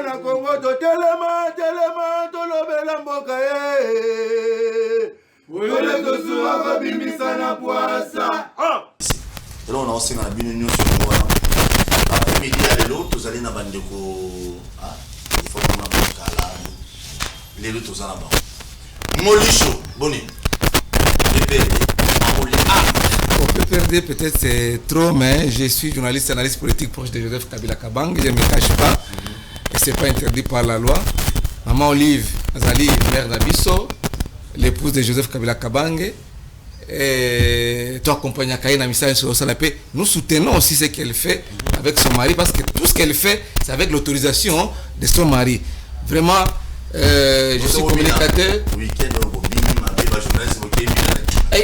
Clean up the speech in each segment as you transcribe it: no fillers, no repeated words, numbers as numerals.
Na Congo to telema tolobela mboka Ole to suwa ko bimisa na poasa. Et là on a aussi dans la bine sur moi. Après-midi à l'autre, vous allez na bandeko il faut qu'on a kala. Les autres aux anaba. Molicho, boni. Au PPRD peut-être c'est trop, mais je suis journaliste, analyste politique proche de Joseph Kabila Kabang, je ne me cache pas, et c'est pas interdit par la loi. Maman Olive Azali, mère d'Abisso, l'épouse de Joseph Kabila Kabang, et toi accompagne Kaina Missa sur Salapé, nous soutenons aussi ce qu'elle fait avec son mari, parce que tout ce qu'elle fait, c'est avec l'autorisation de son mari. Vraiment, je suis communicateur.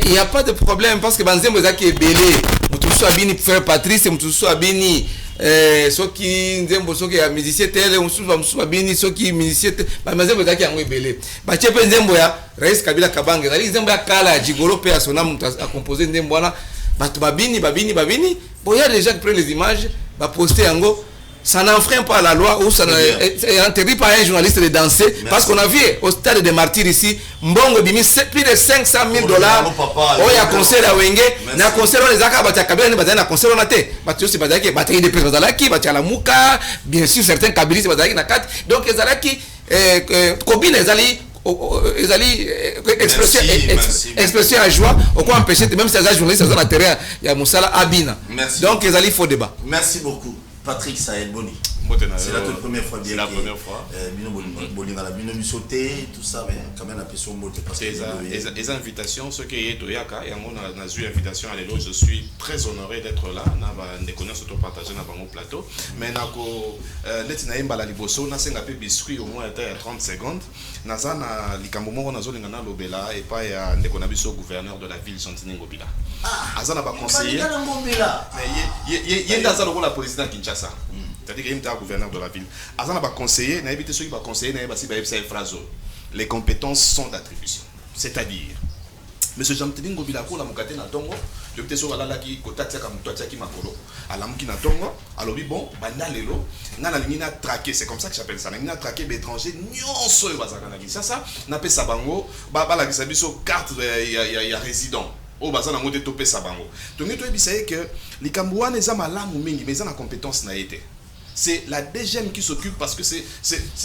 Il n'y a pas de problème parce que Banzembo Zaki est belé. Moutousou Abini frère Patrice, Moutousou Abini, ceux qui Nzembo, ceux qui sont musiciens, Moutousou Abini, ceux qui sont musiciens, Banzembo Zaki est belé. Bachepe Nzembo ya, Raïs Kabila Kabanga, Nzembo ya Kala, Jigoro Pea Sonam a composé Nzembo na, Babini. Bon, il y a des gens qui prennent les images, va poster en go. Ça n'enfreint pas la loi ou ça n'est interdit par un journaliste de danser. Merci. Parce qu'on a vu au stade des martyrs ici, Mbongo Bimi, plus de 500 000 $. Oh, il y a concert à Wenge, il y a concert à Zaka, il y a Kabila, il y a concert à Nate, il y a aussi des batailles de président Zalaki, il y a la Mouka, bien sûr, certains Kabilis, il y a Nakat. Donc, les Zalaki, Kobine, les Ali, expression à joie, au quoi empêcher, même si les journalistes sont à terrain, il y a Moussala Abina. Donc, les Ali, il faut débat. Merci beaucoup. Patrick Saël Boni. C'est la toute première fois. C'est la première fois. Bino sauté, tout ça, mais quand même la pression monte. Les invitations, ce qui est Toyaka, et on a eu invitation à l'élo, je suis très honoré d'être là. On a connaissance auto partagé dans mon plateau. Mais nako netina imba la liboso, na senga pe biscuit au moins 30 secondes. Nazana likambomo na zone ngana lobela et pas ya ndekona biso gouverneur de la ville Santini Ngobila. Azana ba conseiller. Mais yenda za la président Kinshasa. C'est-à-dire qu'il y a un gouverneur de la ville. Azana va conseiller, n'a évité ceux qui va conseiller, n'a évité ces phrases. Les compétences sont d'attribution. C'est-à-dire, Monsieur Jean-Tini Ngobila ko la mukate na tongo, je peut sur la qui kotatia ka mutotia ki makolo. Ala muki na tongo, alobi bon, banda lelo, na la ligne traqué, c'est comme ça que j'appelle ça. Na traqué l'étranger, nyonso yo bazaka na ki. Ça na pe sabango, ba la biso carte ya résident. Oh, bah ça n'a pas topé ça bango. Donc nous devons que les Cambouans ne sont pas là, mais ils ont la compétence n'a été. C'est la DGM qui s'occupe parce que c'est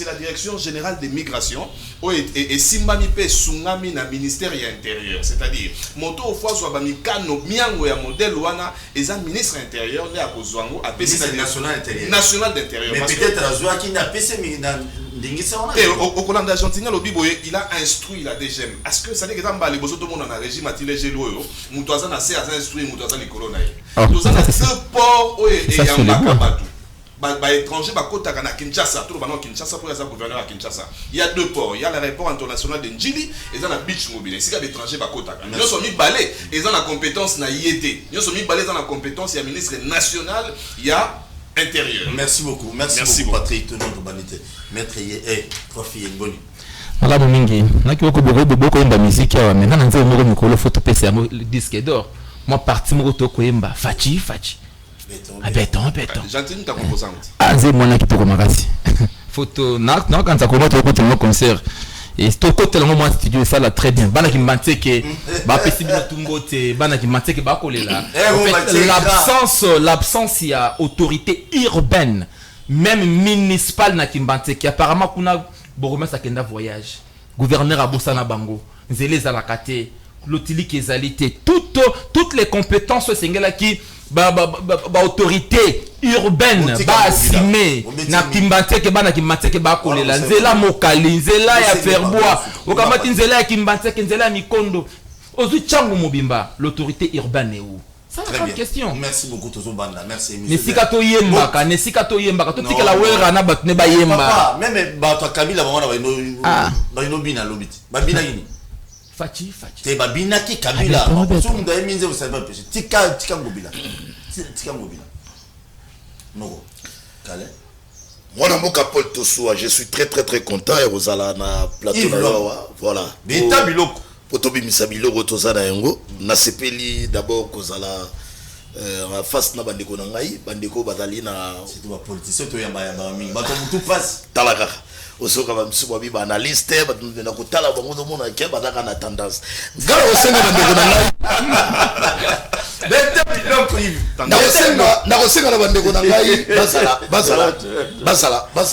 la direction générale des migrations et Simbami pe Sungami na ministère intérieur. C'est-à-dire, moto au fois soit bami kano miango ya modèle wana et un ministre intérieur ne a kozwango a PC national intérieur. National d'intérieur. Mais peut-être la joie qui n'a PC et au Colombe d'Argentine, il a instruit la DGM. Est-ce que ça dit que dans le tout le monde dans le régime a tiré chez lui, Moutouazan a instruit Moutouazan les colonnes. Moutouazan a deux ports et un bac. Bah étranger bah côté à Kinshasa, tout le monde Kinshasa pour être gouverneur à Kinshasa. Il y a deux ports, il y a l'aéroport international de Njili et dans la beach mobile. Si les étrangers bah côté à ils sont mis balais et dans la compétence na IET. Ils sont mis balais dans la compétence, il y a ministre national, il y a intérieur. Merci beaucoup. Merci beaucoup Patrick, tout notre banité. Maître prof Boni. Malabo mingi. Naki beaucoup yemba musique ya mais nana nzee moko mikolo photo PC le disque d'or. Moi parti moko to ko yemba fachi. Béton. Gentil ta composante. Azé mwana kitoko makasi. Photo na quand ça commence au côté de mon concert. Et to côté là moi studio ça là très bien. Bana ki manteke ba pesi bino tumbote, bana ki manteke ba kolela. L'absence il y a autorité urbaine, même municipale na Kimbanteke. Apparemment kuna boromé ça kenda voyage. Gouverneur Abosana Bango, Nzele Zalakate, Lotili Kezalité, toutes les compétences sengela qui autorité urbaine ba assimé na Kimbanteke bana Kimbanteke ba kolela Nzela Mokali Nzela ya Ferbois okamati Nzela ya Kimbanteke Nzela Mikondo ozu changu mobimba l'autorité urbaine est où? Ça c'est une question. Merci beaucoup Tozo Banda. Merci monsieur. Nesikato yembaka to tika la wera na batne ba yemba. Même bato Kabila bana ba no bina lobiti. Ba bina yini? Fachi. Te ba bina ki Kabila. So munda eminze vous savez pas péché. Tika ngobila. Tika ngobila. No. Kale. Moi dans mon Paul Tossoua, je suis très content et vous allez na plateau voilà. Beta biloko. Potobi Misabilo Rotozana Yango, Nasepeli d'abord Kozala en face na bandeko na ngai bandeko bazali na c'est toi politicien to yamba mingi ba comme tout passe talaka osoka ba msuba bi ba analyste ba na kutala bango do mona ke badaka na tendance ngala osenga bandeko na ngai na kosenga na bandeko na ngai basala ba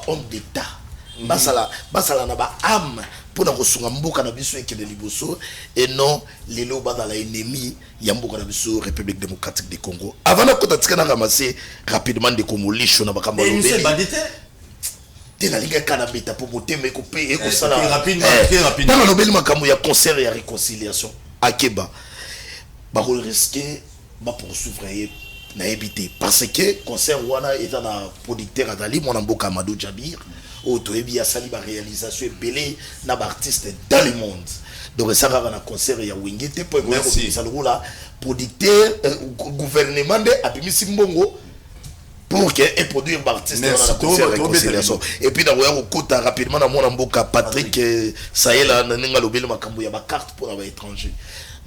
homme d'état basala na ba âme pour kosunga mboka na biso ekende liboso et non lelo bazala ennemi ya mboka na biso République démocratique du Congo avant na kota tika na ramasser rapidement de komolisho na bakamba lobeli tena linga kana beta pour motema ko pe ko sala rapidement dans lobeli makambo ya concert ya réconciliation akeba ba ko risquer ba poursuivre na éviter parce que concert wana est na producteur Adali mon mboka Amadou Jabir autoyebi ya sali ba réalisation belé na ba artiste dans le monde donc ça va na concert ya Wingé te pour ko ça le là producteur gouvernement de abimisi mbongo pour que et produire ba artiste dans la concert réconciliation et puis d'avoir au kota rapidement na mon mboka Patrick Sahela na ninga lobeli makambo ya ba carte pour ba étranger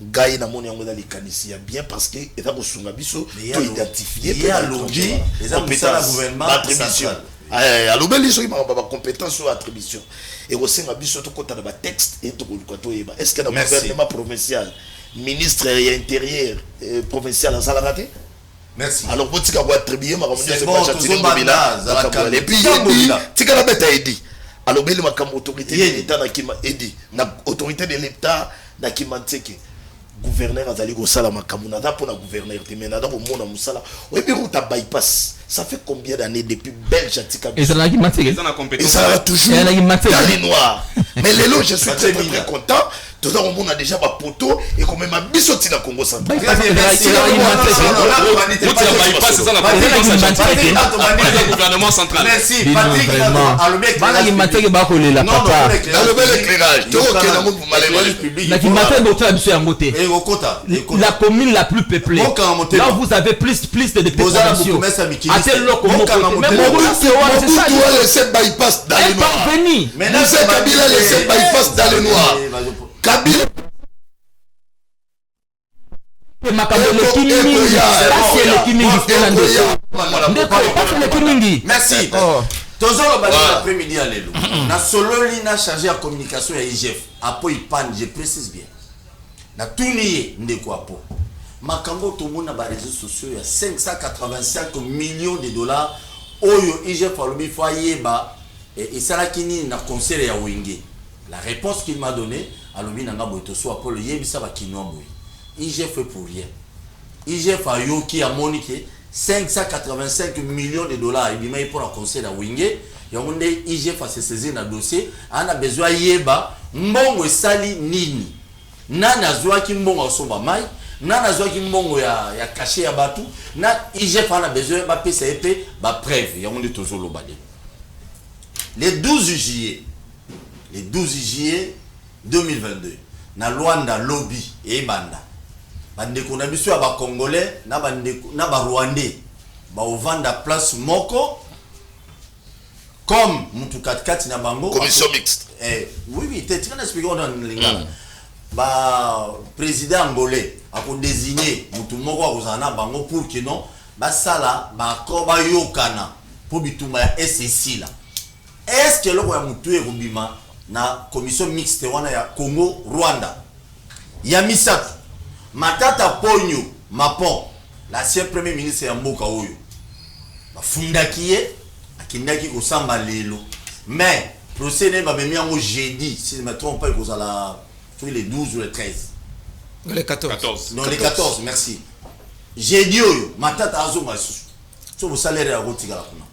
Gaï na moni yango dali kanisi ya bien parce que eta ko sunga biso to identifier il y a logi les ambitions du gouvernement attribution alobeli so ba compétence ou attribution et ko senga biso to kota na ba texte et to ko to yeba est-ce que le gouvernement provincial ministre et intérieur provincial en salarié merci alors botika ko attribuer ma comme c'est pas châtiment et puis tika na beta edi alobeli makambo autorité de l'état na kima edi na autorité de l'état na kimanteke gouverneur azali ko sala makambo na da pona gouverneur te mena da ko mona musala oyebi ko ta bypass ça fait combien d'années depuis Belge atika et ça na kimanteke et ça va toujours dans les noirs mais les lots je suis très content tout ça on a déjà pas poteau et quand même biso tina Congo central gouvernement central merci Patrick alobek bana kimanteke ba ko lela papa le bel éclairage to ke na mo malema na kimanteke do tla biso yango te la commune la plus peuplée là vous avez plus de population c'est loko même c'est ça doit laisser bypass dans les noirs Moussa Kabila laisser bypass dans les noirs Kabila merci toujours l'après-midi à l'élo na solo lina chargé à communication à IGF apo ipan je précise bien na tuniye ndeko apo makambo tout monde na ba réseaux sociaux il y a 585 millions de dollars oyo IGF alobi fayeba et ça la kini na concert ya Wingé la réponse qu'il m'a donnée alobi nanga boito so apo le yebisa ba kinwa boy IGF fait pour rien IGF a yoki a monique 585 millions de dollars et bima pour un concert à Wingé yonde IGF a se saisir na dossier on a besoin yeba mbongo sali nini nana zwaki mbongo somba mai nana zwaki mbongo ya caché ya batu na IGF a besoin ba PCP ba preuve yonde toujours lo balé le 12 juillet 2022 na Luanda lobby et banda bandeko na biso ya ba congolais na bandeko na ba rwandais ba ovanda place moko comme mutu katikati na bango commission mixte oui tu vas expliquer dans lingala ba président angolais a ko désigner mutu moko akozana bango pour que non ba sala ba ko ba yokana pour bituma ya SSC là est-ce que loko ya mutu ekobima na commission mixte wana ya Congo Rwanda ya misatu Matata Ponyo Mapon l'ancien premier ministre ya mboka oyo bafundaki ye akindaki kosamba lelo mais procès ne ba memi yango jeudi si je ne me trompe pas kozala le 12 ou le 13 le 14 non le 14 merci jeudi oyo Matata azonga so bo salaire ya rotika la kuna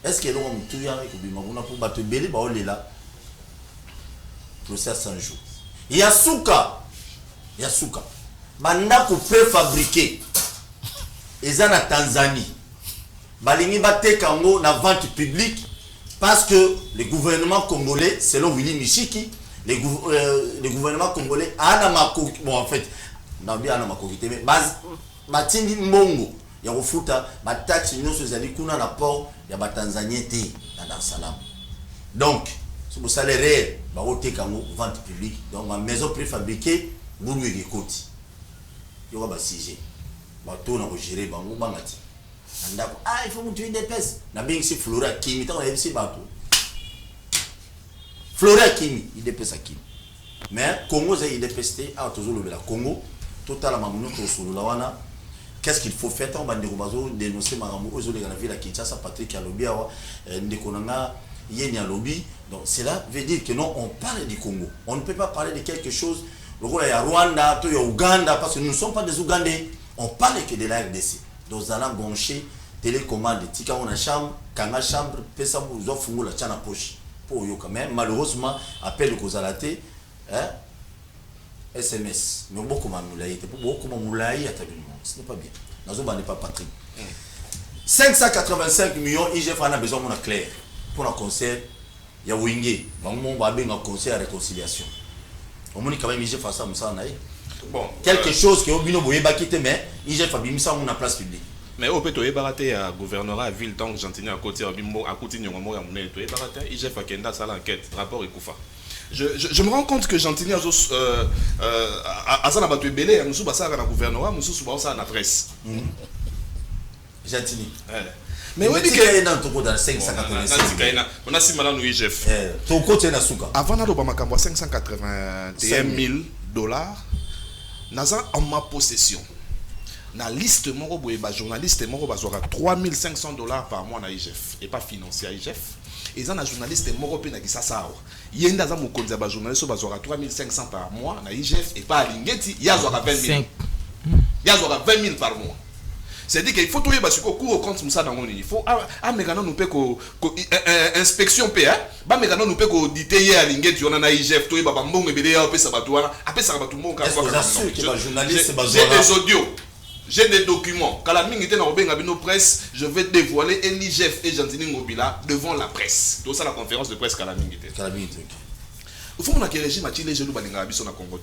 est-ce que l'on mutu ya ekobima kuna pour bato belé ba olela procès 100 jours Yasuka bandako préfabriqué eza na Tanzanie balingi bateka ngo na vente publique parce que le gouvernement congolais selon Willy Mishiki le gouvernement congolais ana mako bon en fait nabi ana mako mais batindi mbongo ya kofuta ba taxe nyonso ezali kuna na port ya ba Tanzanie te na Dar es Salaam donc ce que salaire réel ba oteka ngo vente publique donc ma maison préfabriquée Boulou et Koti. Il y aura un sujet. bato na ko gérer bango bangati ndako il faut mutu UDPS na bien si Flora Kimi ta ko si bato Flora Kimi UDPS Kimi mais Congo c'est UDPS toujours le Congo total la mamuno to solo la wana. Qu'est-ce qu'il faut faire? On va dénoncer Maramou aux la ville à Kinshasa, Patrick Alobiawa, Ndekonanga, Yeni Alobi. Donc cela veut dire que non, on parle du Congo. On ne peut pas parler de quelque chose. Le rôle il y a Rwanda, il y a Ouganda, parce que nous ne sommes pas des Ougandais. On parle que de la RDC. Donc nous allons goncher, télécommande, tika on a chambre, kanga chambre, pesa vous offre la tchana poche. Pour yo quand même, malheureusement, appel aux Kozalate, hein? SMS. Mais beaucoup moulaï à ce n'est pas bien. Nazoba n'est pas Patrick. 585 millions, IGF en a besoin de clair. Pour un concert, il y a Wingé. On va bien un concert à réconciliation. On m'a dit quand même IGF a ça, bon, quelque chose que Obino Boye Bakite, mais IGF a mis ça en place publique. Mais au péto baraté à gouvernorat à ville tant que j'entendais à côté à Bimbo à côté de mon amour et baraté IGF a kenda ça l'enquête rapport et Koufa. Je me rends compte que Gentini a ça n'a pas tué belé, nous sommes ça dans le gouvernorat, nous sommes ça dans la presse. Gentini. Mais oui, que dans ton dans 585. On a si mal nous IGF. Ton côté na souka. Avant na Obama kambo 581 000 $, naza en ma possession. Na liste moko boye ba journaliste moko bazora 3500 $ par mois na IGF et pas financier à IGF. Et ça, un journaliste moko pe na kisasa awa. Yenda za mokonzi ba journaliste bazora 3500 par mois na IGF et pas à Lingeti, yazora 20 000. Yazora 20 000 par mois. C'est-à-dire qu'il faut trouver parce que cours au compte ça dans mon il faut amégano nous paie ko inspection PA, ba mégano nous paie ko auditer à Lingeti on a IGF to ba mbongo ebele ya pe sa bato wana, apé sa bato mbongo ka kwa. Est-ce que journaliste bazora j'ai des audios. J'ai des documents. Quand la mine était dans la presse, je vais dévoiler l'IGF et Gentini Ngobila devant la presse. Tout ça, la conférence de presse quand la mine était. Au fond, on a que le régime a tiré les genoux dans la Congo.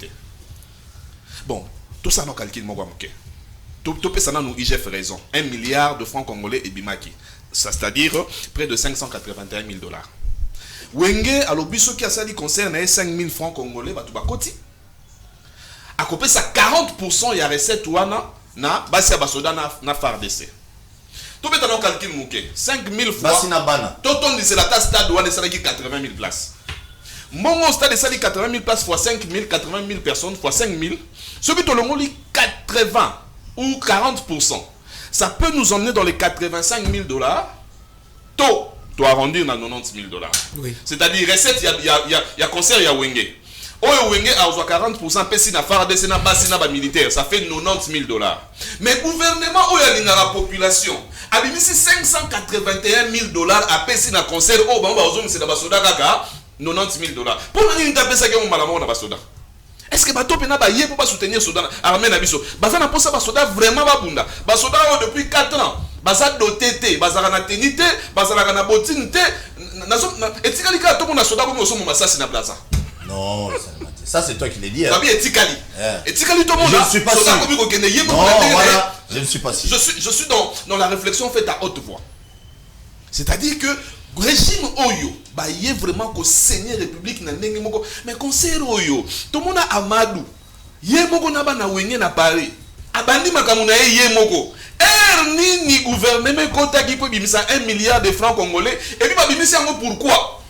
Bon, tout ça, on a calculé. Tout ça, on a IGF raison. 1 milliard de francs congolais et Bimaki. C'est-à-dire près de 581 000 $. Wenge, à l'obiso qui a sali concerne 5 000 francs congolais, bah tout va côté. À côté ça 40%, il y a recette ouana. Na basi basoda na FARDC. To beta no calcul muke 5000 fois basi na bana toton c'est la tasse stade wana ça qui 80 000 places. Mon stade ça 80 000 places fois 5000 80 000 personnes fois 5000 ce qui to longoli 80 ou 40%. Ça peut nous emmener dans les 85 000 $. To arrondir na 90 000 $. Oui. C'est-à-dire recette il y a concert il y a Wenge. Oyo Wenge a 40% pesi na FARDC na basi na ba militaire, ça fait 90 000 $. Mais gouvernement oyo alinga la population a bimisi 581 000 $ a pesi na concert o ba ozo c'est na basoda kaka 90 000 $. Pour nani ntape ça ke mo malamo na basoda. Est-ce que bato pena ba yé pour pas soutenir soda armée na biso? Baza na posa basoda vraiment ba bunda. Basoda depuis 4 ans. Baza doté bazara na tenité, bazara na botinité, na etikali ka to mo na soda ko mo so mo masasi na plaza. Non, ça c'est toi qui l'as dit. Hein. Etikali. Etikali tout le monde. Je ne suis pas sûr. Non, voilà, je ne suis pas sûr. Je suis dans la réflexion faite à haute voix. C'est-à-dire que régime Oyo, bah y est vraiment que Seigneur République na ndenge moko, mais conseil Oyo, tout le monde a Amadou. Yé moko na ba na wenge na Paris. Abandi makamuna yé moko. Ni gouvernement kota qui peut bimisa 1 milliard de francs congolais et puis ba bimisa ngo pourquoi?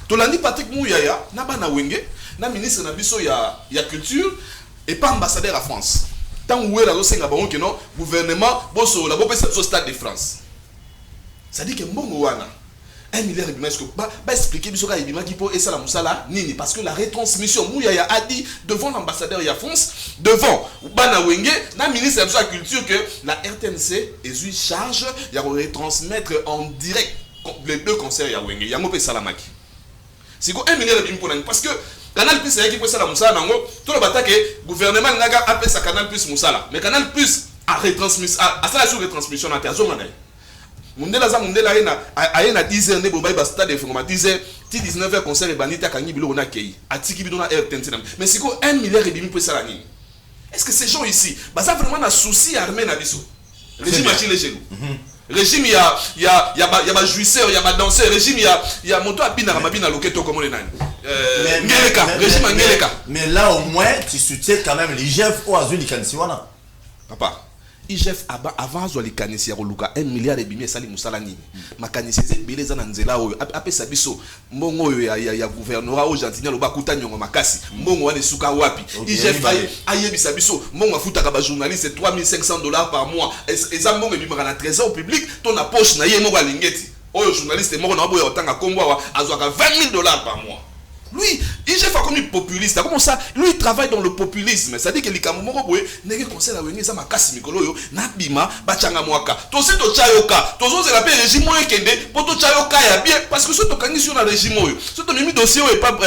Tolandi Patrick Mouyaya, naba na wenge, na ministre na biso ya culture et pas ambassadeur à France. Tant où est la senga bango que non gouvernement boso la bopesa so stade de France. Ça dit que mbongo wana 1 milliard de est-ce que ba expliquer biso ka ibima ki po et ça la musala nini parce que la retransmission Mouyaya a dit devant l'ambassadeur ya France devant bana wenge na ministre de la culture que la RTNC est une charge ya retransmettre en direct les deux concerts ya wenge ya ngope salamaki. C'est quoi 1 milliard de pour parce que Canal Plus c'est qui peut ça la musala nango tout le bata que gouvernement ngaga appelle ça Canal Plus musala mais Canal Plus a retransmission à ça sur retransmission na terre zonga mundela za mundela ayena 10h ne bobai ba stade information 10h ti 19h concert et banita kangi bilo na kei atiki bidona RTNC mais c'est quoi 1 milliard et demi pour ça la nini est-ce que ces gens ici bah ça vraiment na souci armé na biso régime a chile chez nous régime il y a jouisseur il y a danseur régime il y a moto abina mabina loketo comme les nani ngeleka régime ngeleka mais là au moins tu soutiens quand même l'IGF ou Azuli Kansiwana papa IGF avant azwa likanisi ya koluka 1 milliard ebimi esali musala nini makanisi ezebele eza na nzela oyo apesa biso mbongo oyo ya gouvernorat oyo Gentil loba kuta nyongo makasi mbongo wana esuka wapi IGF ayebisa biso mbongo afutaka ba journaliste $3,500 par mois eza mbongo ebimaka na trésor public to na poche na ye moko alingeti oyo journaliste moko na boya otanga kombo awa azwaka $20,000 par mois. Lui, IGF a comme populiste. Comment ça? Lui, il travaille dans le populisme. C'est-à-dire que les Kamomoro, n'est-ce conseil à venir, ça m'a cassé Mikolo, Nabima, Bachanga Mwaka. Tosi to Chayoka. Tozo, c'est la paix régime moyen kende. Pour to Chayoka, il y a bien. Parce que ce to Kani sur le régime moyen. Ce to Mimi dossier est pas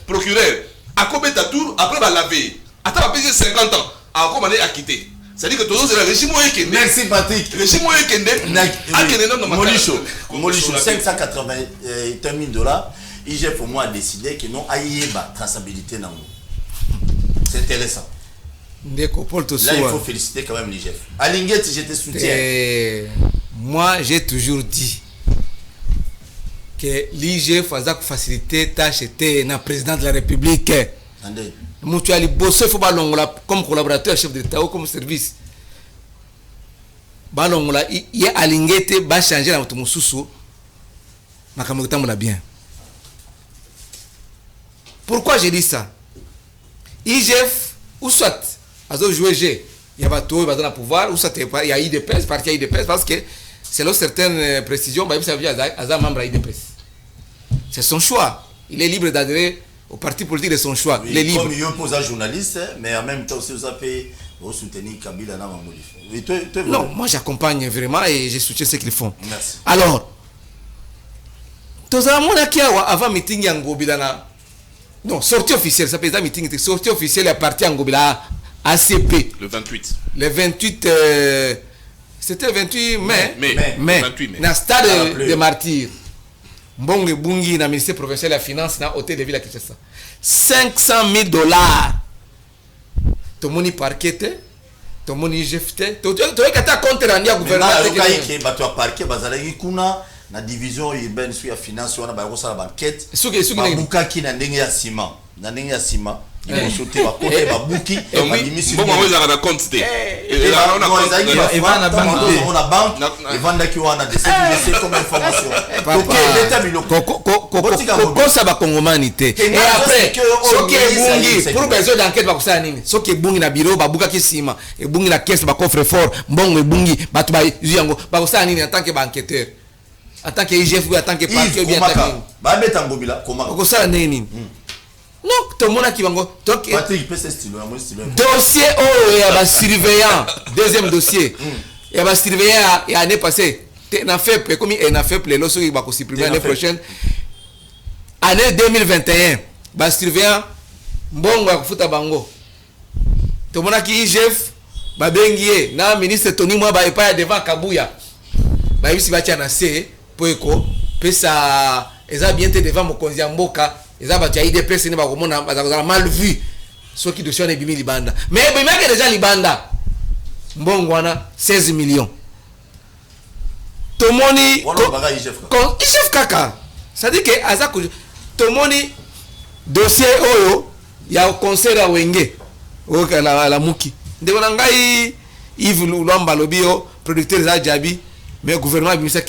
procureur. À combien ta tour, après, va laver. Attends, va payer 50 ans. À comment aller à quitter. C'est-à-dire que Tozo, c'est le régime moyen kende. Merci, Patrick. Régime moyen kende. Molichou, $581,000. IGF au moins a décidé que non, aïeba traçabilité dans c'est intéressant. Là, il faut féliciter quand même l'IGF. À Linguet, je te soutiens. Moi, j'ai toujours dit que l'IGF a facilité tâche était un président de la République. Tu as les bossés, il faut pas comme collaborateur, chef d'État ou comme service. Il y a à Linguet, il va changer dans ton sous-sous. Ma camarade l'a bien. Pourquoi j'ai dit ça? IGF, ou soit, à jouer G, il y a bateau, il va dans le pouvoir, ou soit il y a IDPS, parti IDPS, parce que selon certaines précisions, ça veut dire à membre IDPS. C'est son choix. Il est libre d'adhérer au parti politique de son choix. Oui, il est libre. Comme il oppose un journaliste, mais en même temps, si vous avez soutenir Kabila dans ma non, moi j'accompagne vraiment et je soutiens ce qu'ils font. Merci. Alors, avant meeting Yangobidana. Non, sortie officielle, ça peut être un meeting, sortie officielle est partie en Gobila ACP. Le 28. Le 28, c'était le 28 mai. Mais. 28 mai. Dans le stade de Martyrs. Mbonge Bungi, dans le ministère provincial de la Finance, dans l'hôtel de ville à Kinshasa. $500,000. Tout le monde y parquait, tout le monde y jetait. Tout le monde y contre un gouvernement. Tu as parqué, na division urbaine sur la finance on a ba ça la banquette ba buka ki na ndenge ya ciment ils vont sauter ba côté ba buki ba limisi bon on a la compte té et là on a banque et vendre qui on a des c'est comme information OK l'état biloko ko ça ba kongomanité et après ce qui est bungi pour besoin d'enquête ba ça nini ce qui est bungi na bureau ba buka ki ciment et bungi na caisse ba coffre fort mbongo bungi ba to ba yango ba ça nini en tant que banqueteur en tant que IGF ou en tant que parquet bien non tout le monde qui va dossier oh il y a surveillant deuxième dossier il y a surveillant et année passée n'a fait comme il n'a fait les lois qui va supprimer l'année prochaine année 2021 ba surveillant mbongo ya kufuta bango tout le monde qui IGF ba bengié na ministre Tony Mwaba et pas devant Kabuya ba yisi ba tia na C poeko pesa eza bien te devant mokonzi ya mboka eza ba tia IDPS ne ba komona ba mal vu ceux qui dossier na bimi libanda mais bimi que déjà libanda mbongo wana 16 millions tomoni IGF kaka ça dit que aza tomoni dossier oyo ya conseil à Wenge o la muki ndeko na ngai Yves Lwamba lobio producteur za Jabi. Mais le gouvernement a mis ça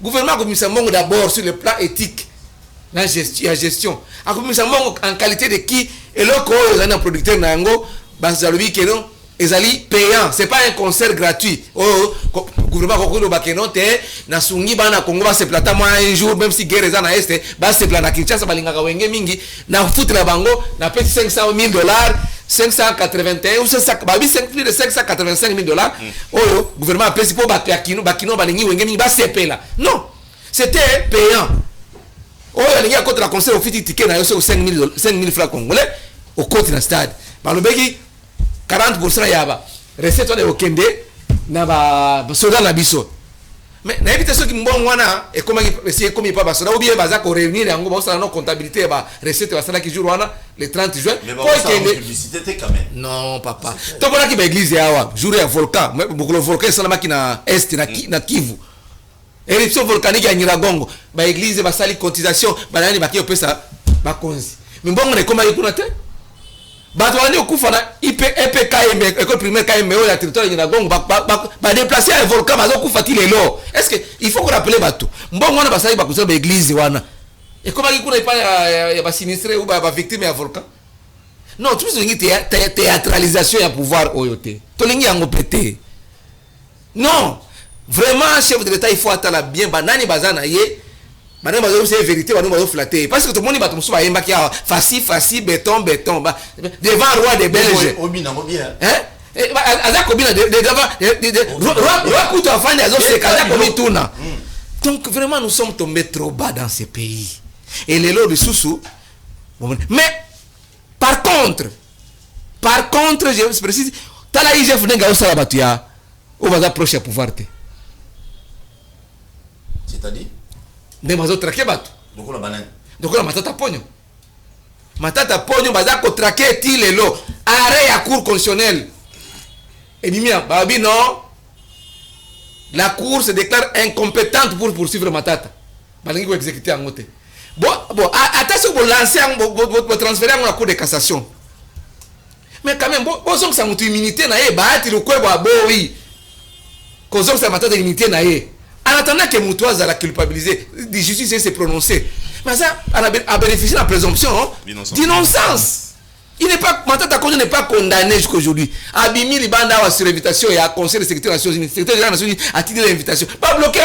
gouvernement a mis ça d'abord sur le plan éthique la gestion a mis ça en qualité de qui et le co un producteur nango bazalobi que non ezali payant c'est pas un concert gratuit oh gouvernement ko ba que non te na sungi bana Congo ba se plata moi un jour même si guerre za na este ba se plana Kinshasa balingaka wenge mingi na foot na bango na petit $500,000 581 ou c'est plus de $585,000 oh gouvernement a payé pour bakino balingi wenge mingi ba se pela non c'était payant oh il y a contre la concert au fiti ticket na yo 5,000 francs congolais au côté na stade balobeki 40% yaba recette de okende na ba soda na biso mais na éviter ceux qui mbon wana et comment essayer comme pas soda ou bien baza ko réunir yango ba ça na comptabilité ba recette ba ça qui jour wana le 30 juin mais ba publicité quand même non papa to bona ki ba église yawa jour ya volcan beaucoup le volcan ça na makina est na Kivu éruption volcanique ya Nyiragongo ba église ba sali cotisation ba nani ba ki opesa ba konzi mais mbongo ne koma yikuna te bato bandi okufa na EPKM école primaire KM oyo ya territoire na Gongo ba déplacer un volcan bazokufa ti lelo. Est-ce que il faut qu'on rappelle bato mbongo wana basali bakuza ba église wana et comment ki kuna ipa ya ba sinistré ou ba victime ya volcan. Non, tu veux dire théâtralisation ya pouvoir oyote. Tolingi yango pété. Non, vraiment chef de l'État il faut attendre bien banani bazana ye. Banani bazo c'est vérité banani bazo flatter parce que tout le monde bato musu ba yemba ki faci béton devant roi des Belges. Obina bien. Hein? Aza kobina roi kuto afanya azo se kaza komituna. Donc vraiment nous sommes tombés trop bas dans ce pays. Et les lots de sous mais par contre, je précise, tala IGF nenga osala batu ya o baza proche ya pouvoir te. C'est-à-dire ne bazo traquer batu. Donc la banane. Donc la matata ponyo. Matata ponyo baza ko traquer ti lelo arrêt ya cour constitutionnelle. Et bimia babi non. La cour se déclare incompétente pour poursuivre Matata. Balingi ko exécuter en ngote. Bon, attention pour lancer, pour transférer à la cour de cassation. Mais quand même, bon, ça c'est une immunité, bah, le quoi, bah, oui. Quand ça c'est une immunité, en attendant que Moutouaz a culpabilisé, la justice s'est prononcée. Mais ça, a bénéficié de la présomption d'innocence. Il n'est pas, Matata Konjo n'est pas condamné jusqu'à aujourd'hui. Abimi Libanda a sur l'invitation et a conseil de sécurité des Nations Unies. Le secrétaire général des Nations Unies a tiré l'invitation. Pas bloqué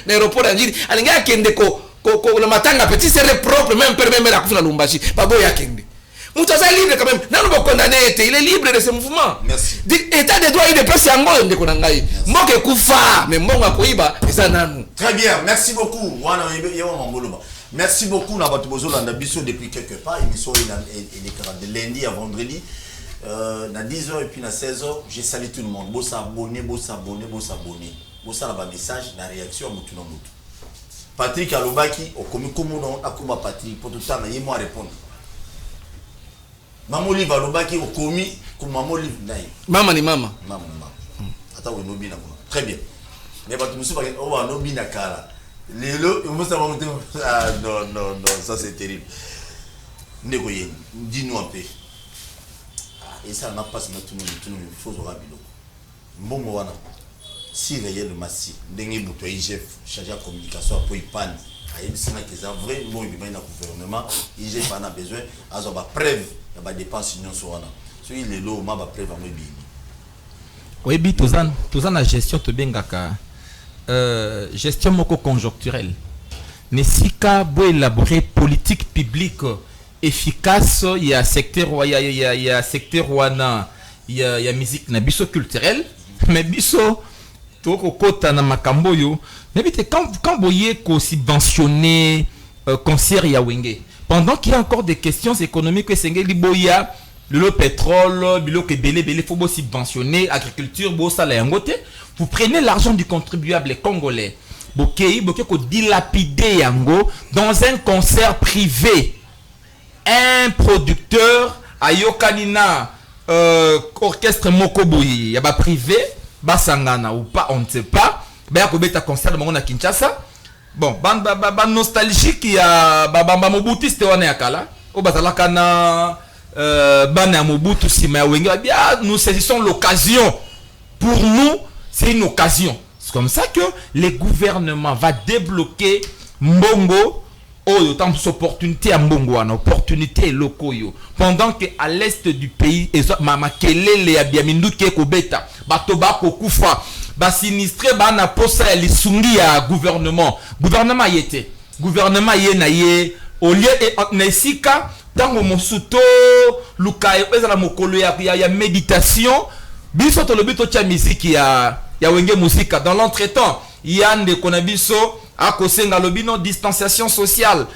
l'aéroport d'Angiri. Alinga Kendeko. Le matin, la petite serait propre, même permet la couche à Lumbashi. Pabo Yakende. Moutaza est libre quand même. Non, nous condamné, il est libre de ce mouvement. Merci. État de droit, il est pas si angol de Konangaï. Moke Koufa, mais Monga Koiba, et ça nanou. Très bien, merci beaucoup. Merci beaucoup, Nabato Bozolanda Bisso depuis quelque part. Émission est de lundi à vendredi. À 10h et puis à 16h, je salue tout le monde. Vous s'abonner. Vous avez un message, une réaction à Moutou. Patrick Alobaki, au commis Komono, Akuma Patrick, pour tout le temps, il m'a répondu. Maman Liv Alobaki, au commis, comme Maman Liv Naï. Maman ni maman. Maman. Attends, on obine. Très bien. Mais tu me souviens, on va obine à Kala. Les lots, on va savoir. Ah non, ça c'est terrible. Négoyen, dis-nous un peu. Et ça n'a pas se mettre tout le monde, il faut au rabino. Bon, moi, si réellement si dengue buto IGF chargé de communication pour IPAN ayebi sina que ça vrai bon il na gouvernement IGF en a besoin azo ba preuve ya ba dépense union so wana so il est lo ma ba preuve mo bi oui bi tozan la gestion to bengaka gestion moko conjoncturelle nesika bo élaborer politique publique efficace il y a secteur wana il y a musique na biso culturelle mais biso toko kota na makambo yo mais quand boye ko subventionner concert ya wenge pendant qu'il y a encore des questions économiques que sengeli boya le pétrole biloko belé faut subventionner agriculture bo sala yangote vous prenez l'argent du contribuable congolais bokei ko dilapider yango dans un concert privé un producteur ayokanina orchestre moko boye ya ba privé basangana ou pas on ne sait pas ben ko beta concert bango na Kinshasa bon ban nostalgique ya bamba Mobutu c'était wana yakala o bazala kana bana Mobutu sima wenge bien nous saisissons l'occasion pour nous c'est une occasion c'est comme ça que les gouvernements va débloquer mbongo oyo tant opportunité à mbongo wana opportunité locaux yo pendant que à l'est du pays mama kelele ya biamindu ke ko beta bato ba ko kufa ba sinistré ba na posa ya lisungi ya gouvernement yete gouvernement ye na ye au lieu na isika tango mosuto lukayo ezala mokolo ya méditation biso to lobito cha musique ya wenge musika dans l'entretemps yande konabiso a kosenga lobino distanciation sociale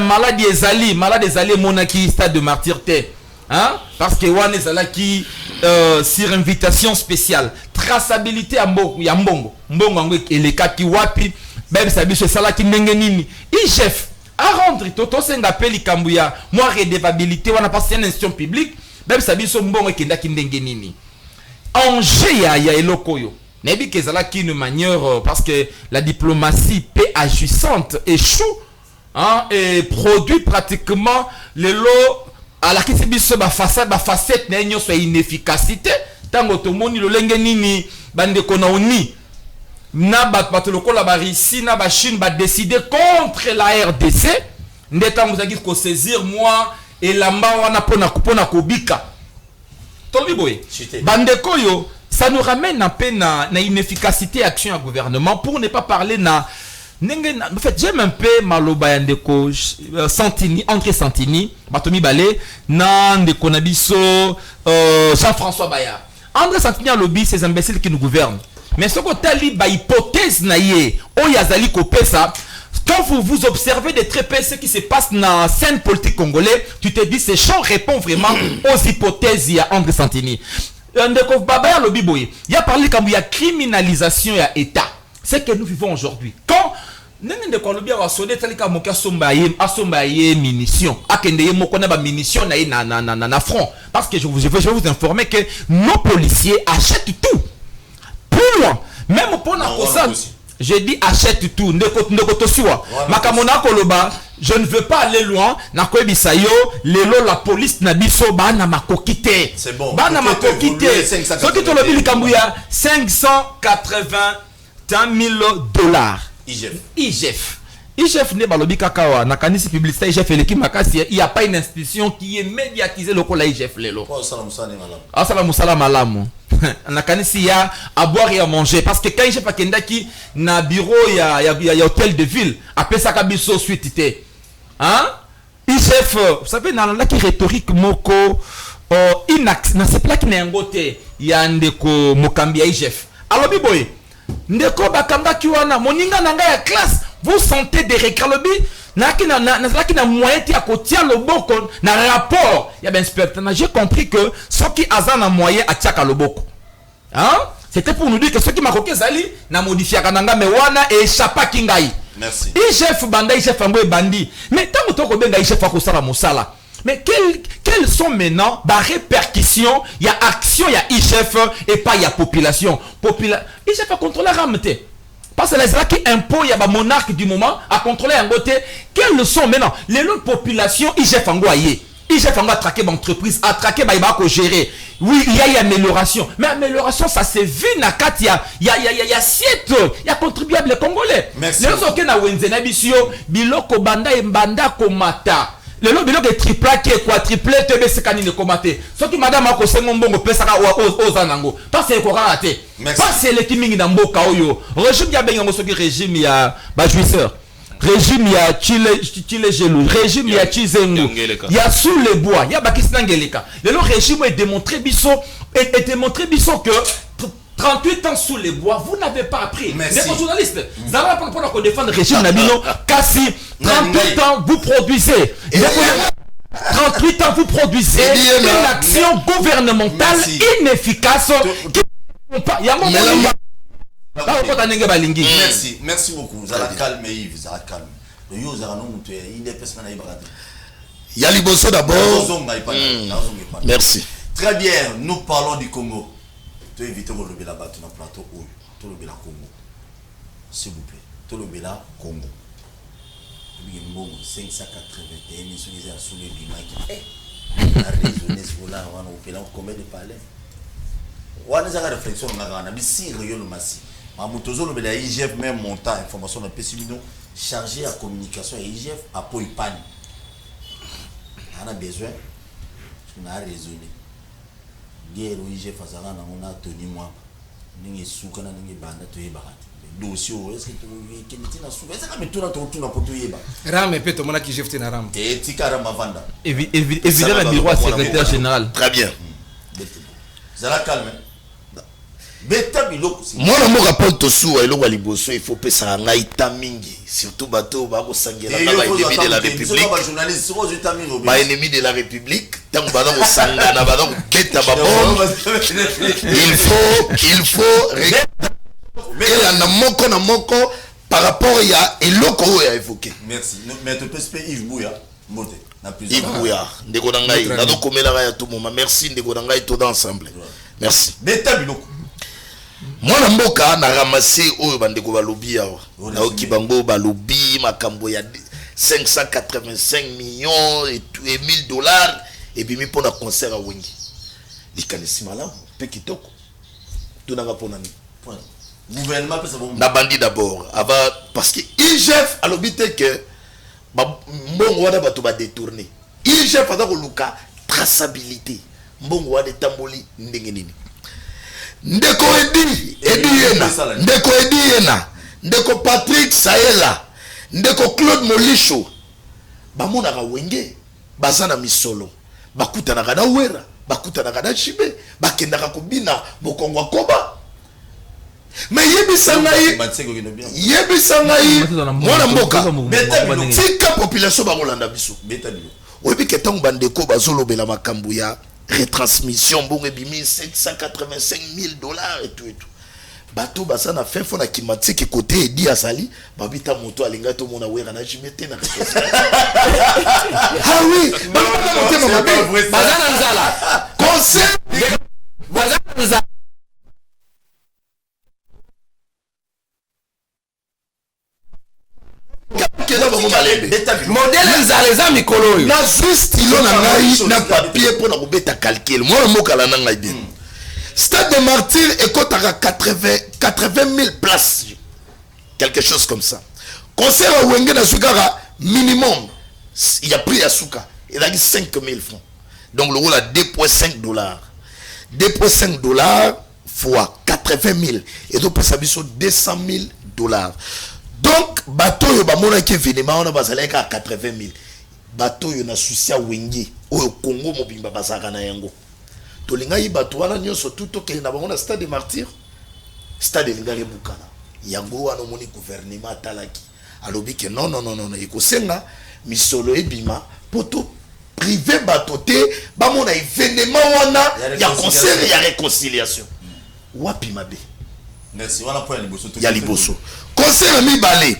maladie ezali monaki stade de martyreté hein parce que wana ezala qui sur invitation spéciale traçabilité ya mbongo ngo elekaki wapi bebe sabiso sala ki ndenge nini IGF à rendre toto senga peli kambuya moi redevabilité wana parce que c'est une institution publique bebe sabiso mbongo ekendaki ndenge nini enjeu ya eloko yo Nebi kezala qui une manière parce que la diplomatie paix agissante échoue hein, et produit pratiquement les lots la kisi biso ba facette na nyo soit inefficacité tango tomoni lolenge nini bande kona oni na bato lokola ba Russie na ba Chine ba décider contre la RDC ndeta muzaki ko saisir moi et lamba wana pona kobika tobi boye bande koyo ça nous ramène un peu na inefficacité action à gouvernement pour ne pas parler en fait j'aime un peu maloba yandeko Santini entre Santini batomi balé na ndeko na biso Jean-François Bayard André Santini a lobby ces imbéciles qui nous gouvernent mais ce que tali ba hypothèse na ye o yazali kopesa quand vous observez de très près ce qui se passe dans la scène politique congolaise tu te dis ces champs répondent vraiment aux hypothèses il y a André Santini ndeko Bayard lobby boye il y a parlé comme il y a criminalisation ya état c'est que nous vivons aujourd'hui quand nenge ko lobby wa sonné talika moka asomba ye munitions akende ye moko na ba munitions na front parce que je vais vous informer que nos policiers achètent tout plus loin même pour na ça je dis achète tout ndeko tosiwa makamona koloba je ne veux pas aller loin na koebisa yo lelo la police na biso bana makokite c'est bon bana makokite soki to lobi likambu ya $580,000 IGF n'est pas lobby kakawa na kanisi publicité IGF eleki makasi il y a pas une institution qui est médiatisée lokola IGF lelo asala musala malamu na kanisi ya à boire et à manger parce que quand IGF akendaki na bureau ya hôtel de ville apesa ka biso suite té hein IGF vous savez na la qui rhétorique moko inax na c'est là qui n'est ngote ya ndeko mokambi ya IGF alobi boy ndeko bakanga kiwana moninga nanga ya classe vous sentez des réclalobi naki na moyen ti akotia loboko na rapport ya ben inspecteur j'ai compris que ceux qui azana moyen atiaka loboko hein c'était pour nous dire que ceux qui makoke zali na modifier kananga me wana et échappa kingai merci IGF banda IGF ngo bandi mais tant que benga IGF akosala mosala mais quelles sont maintenant les répercussions? Il y a action, il y a IGF et pas il y a population. IGF a contrôlé la ramete. Parce que les gens qui imposent, il y a des monarques du moment à contrôler un côté. Quelles sont maintenant les autres populations? IGF a envoyé. IGF a traqué l'entreprise, a traqué, il va gérer. Oui, il y a une amélioration. Mais amélioration, ça se vit dans il y a siècle, il y a contribuable congolais. Merci. Les autres qui ont Wenzena Bisio, Biloko Banda et Mbanda Komata. Le lot de triplé quadruplé tebe sekani ne komate soki madame akosengo mbongo pesa ka ozanango parce que ko raté parce que le kimingi na mboka oyo régime ya benga soki régime ya ba jouisseur régime ya Chile gelou régime ya Chizengo ya sous les bois ya bakisina ngeleka le régime est démontré biso que 38 ans sous les bois, vous n'avez pas appris. Mais les journalistes, vous avez pas pour défendre le régime Nabino, Kassi, 38 ans vous produisez. 38 ans vous produisez une action gouvernementale inefficace. Merci beaucoup. Vous allez calmer Yves, vous allez calmer. Il y a Liboso d'abord. Merci. Très bien, nous parlons du Congo. Tu évites de lever la batte dans le plateau ou tu lever la Congo. S'il vous plaît, tu lever la Congo. 581 000 sous les bimacs. La raisonnée sur là, on a combien de palais. On a une réflexion, on a un si réel le massif. Mamutozo le bela IGF même montant information de pessimino chargé à communication et IGF à Poipani. On a besoin, on a raisonné. Guerre au IGF à Zara, on a tenu moi. Ninge soukana ninge banda to yeba. Dossier est-ce que tu es souvé ça mais tout na tout na poto yeba. Ram peut to mona ki jefte na ram. Et tikara mavanda. Évidemment le bureau secrétaire général. Très bien. Zala calme. Beta biloko. Moi na mo rapport to sou eloko liboso il faut pesa ngai tamingi surtout bato ba ko sangela ba ennemi de la République. Ba ennemi de la République tant ba ko sangana ba ko beta ba bombe. Il faut et na moko par rapport à eloko a évoqué. Merci. Mais tu peux spé Yves Bouya monter. Yves Bouya ndeko ngai na do komela ya tout moment. Merci ndeko ngai tout ensemble. Merci. Beta biloko. Moi na mboka na ramasser oyo bandeko balobi awa na okibango balobi makambo ya 585 millions et $1000 ebimi mpona concert awengi likanisi malamu mpe kitoko tunanga mpona nini Gouvernement peut savoir. nabandi d'abord avant parce que IGF alobi te que mbongo wana bato badétourné IGF aza koluka traçabilité mbongo wana etamboli ndenge nini ndeko edi yena ndeko Patrick Saela ndeko Claude Molisho bamonaka wenge baza na misolo bakutanaka na wera bakutanaka na chibe bakendaka kobina mokongo akoba mais yebisa ngai mwana mboka tika population bakolanda biso oyebi ke ntango bandeko bazolobela makambo ya retransmission mbongo ebimi 785 000 $ et tout bato baza na fin fo na kimatiki kote edi azali babita moto alinga tomona wera na jimete na ah oui baza na nzala conseil baza na nzala modele nzala eza mikolo oyo nazwi stilo na ngai na papier mpo na kobeta calcul mwana mokala na ngai bien stade de martyr ekotaka 80 000 places quelque chose comme ça concert awenge nazwi kaka minimum ya prix ya suka ezalaki 5 000 francs donc le rôle à 2,5 $. 2,5 $ fois 80 000 ezopesa biso 200 000 $. Donc bato yo bamonaki événement on a bazalaka à 80 000 bato yo na souci ya wenge oyo Congo mobimba bazaka na yango tolinga yi bato wana nyonso tout okeli na bango na stade de martyr stade elingaki bukana yango wana omoni gouvernement atalaki alobi ke non ekosenga misolo ebima poto privé bato te bamona événement wana ya concert ya réconciliation wapi mabe. Merci. Voilà pour ya liboso concert mibale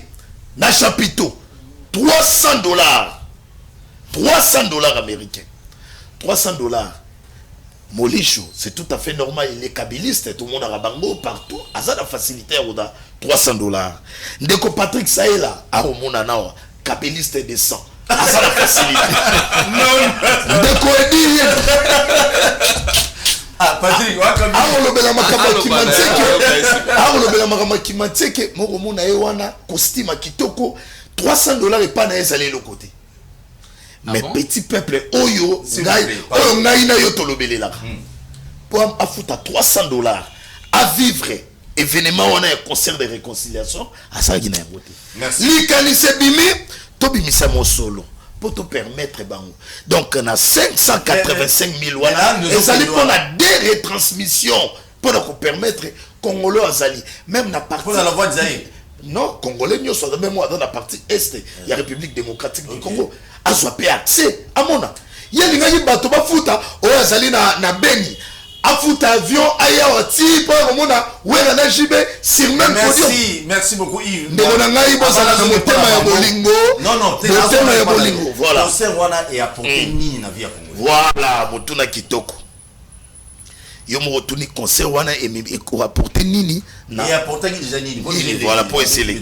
na chapiteau $300 américains 300 $. Molisho, c'est tout à fait normal, il est kabiliste, tout le monde a rabango partout, aza la facilité à 300 $. Ndeko Patrick Saela, a romona nawa, kabiliste de 100, aza la facilité. Ndeko Edi, Patrick, aolobela makama kimanteke, moko mona ewana, costume kitoko, $300 et pas na ezali le côté. Mais petit peuple, oyo, ngai na yo tolobelela. Pour afuta $300 à vivre événement on a un concert de réconciliation à ça qui n'a pas voté. Merci. Likanise bimi to bimisa mo solo pour te permettre bango. Donc on a 585 000 wana et ça lui pour la déretransmission pour nous permettre Congolais azali même na partie pour la voix de Zaïre. Non, Congolais nous sommes même moi dans la partie est, il y a République démocratique du Congo. Azwa pe accès à mona. Yelinga yi bato ba futa o azali na Beni. Afuta avion aya wati po mona wera na jibe sur même podium. Merci beaucoup Yves. Ndeko na ngai bozala na motema ya bolingo. Non, motema ya bolingo. Voilà. Concert wana et apporter nini na vie ya Congo. Voilà, motuna kitoko. Yo mo retourner concert wana et ko apporter nini na. Et apporter déjà nini. Voilà pour essayer les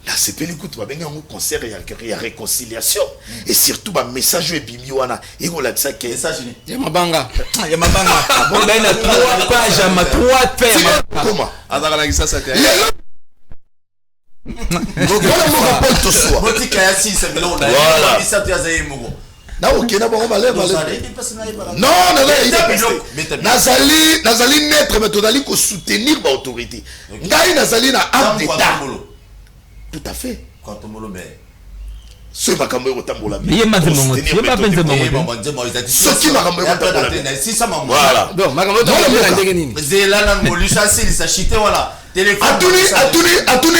là c'est pas l'écoute va bien un concert il y a réconciliation et surtout ba message et bimi wana et on l'a ça que message ya mabanga bon ben 3 pages à 3 pages comment azaka ça ça voilà mon rapport tout soir botika ya 6 millions na voilà bisa tu ya zaye mugo na okena ba malé non nazali naître mais tozali ko soutenir ba autorité ngai nazali na acte d'état. Tout à fait. Quand on me le ce makambo yotambola mais yema zemongo yema benze mongo ce qui makambo yotambola si ça maman voilà donc makambo yotambola ndenge nini zela na molusha si ça chité voilà téléphone atuni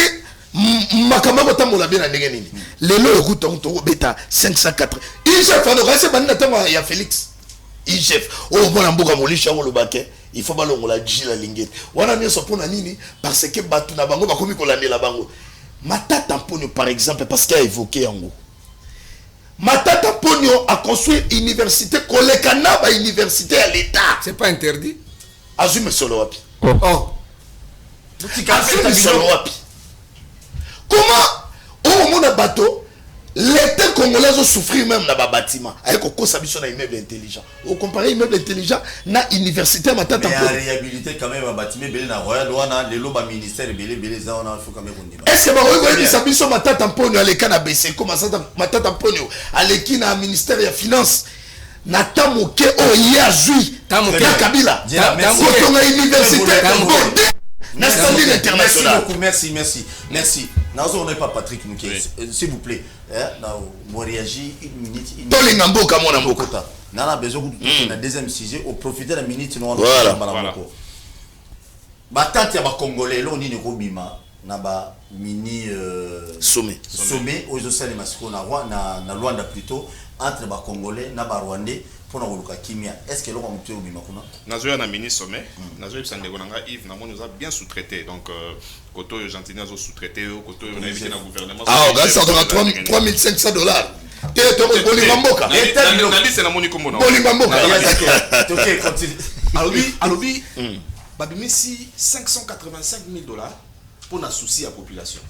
makambo yotambola bien ndenge nini lelo ekuta to beta 504 IGF ano rese banina tango ya Félix IGF o bona mboka molisha ngo lobake il faut balongola jila lingete wana nyoso pona nini parce que batu na bango bakomi kolandela bango. Matata Ponyo par exemple parce qu'il a évoqué en gros. Matata Ponyo a construit une université kolekana ba université à l'état. C'est pas interdit. Azume solo wapi. Oh. Azume solo wapi. Comment au mona bateau L'État congolais a souffert même dans les bâtiments. Avec un immeuble intelligent. Vous comparez immeuble intelligent na université matata. Mais en réhabilité quand même un bâtiment belé na royal wana les loba ministère belé ça on a fait quand même on. Est-ce que vous voyez ça biso matata mponyo aleka na BC comme ça matata mponyo aleki na ministère ya finance na tamoke o ya zui tamoke Kabila. Quand on a université Merci. On n'est pas Patrick Mouké. S'il vous plaît, vous réagissez une minute. On a besoin d'un deuxième sujet. Au profiter de la minute, nous allons Tant qu'il y a des Congolais, là on est Robima, naba mini sommet. Aux Océans Masco, na Luanda plutôt entre les Congolais, naba Rwandais. Est-ce que l'on va monter au Bimakuna? Nazoya na mini sommet, Nazoya Sandegonanga Yves Namon nous a bien sous-traité. Donc, Koto Gentilné a sous-traité, Koto on a évité le gouvernement. Ah, regarde ça, on a $3,500. Qu'est-ce que tu veux dire? Bolimamboka. C'est la monnaie comme on a. Bolimamboka. Ok, continue. Alobi, Babimisi $585 000 pour un souci à la population.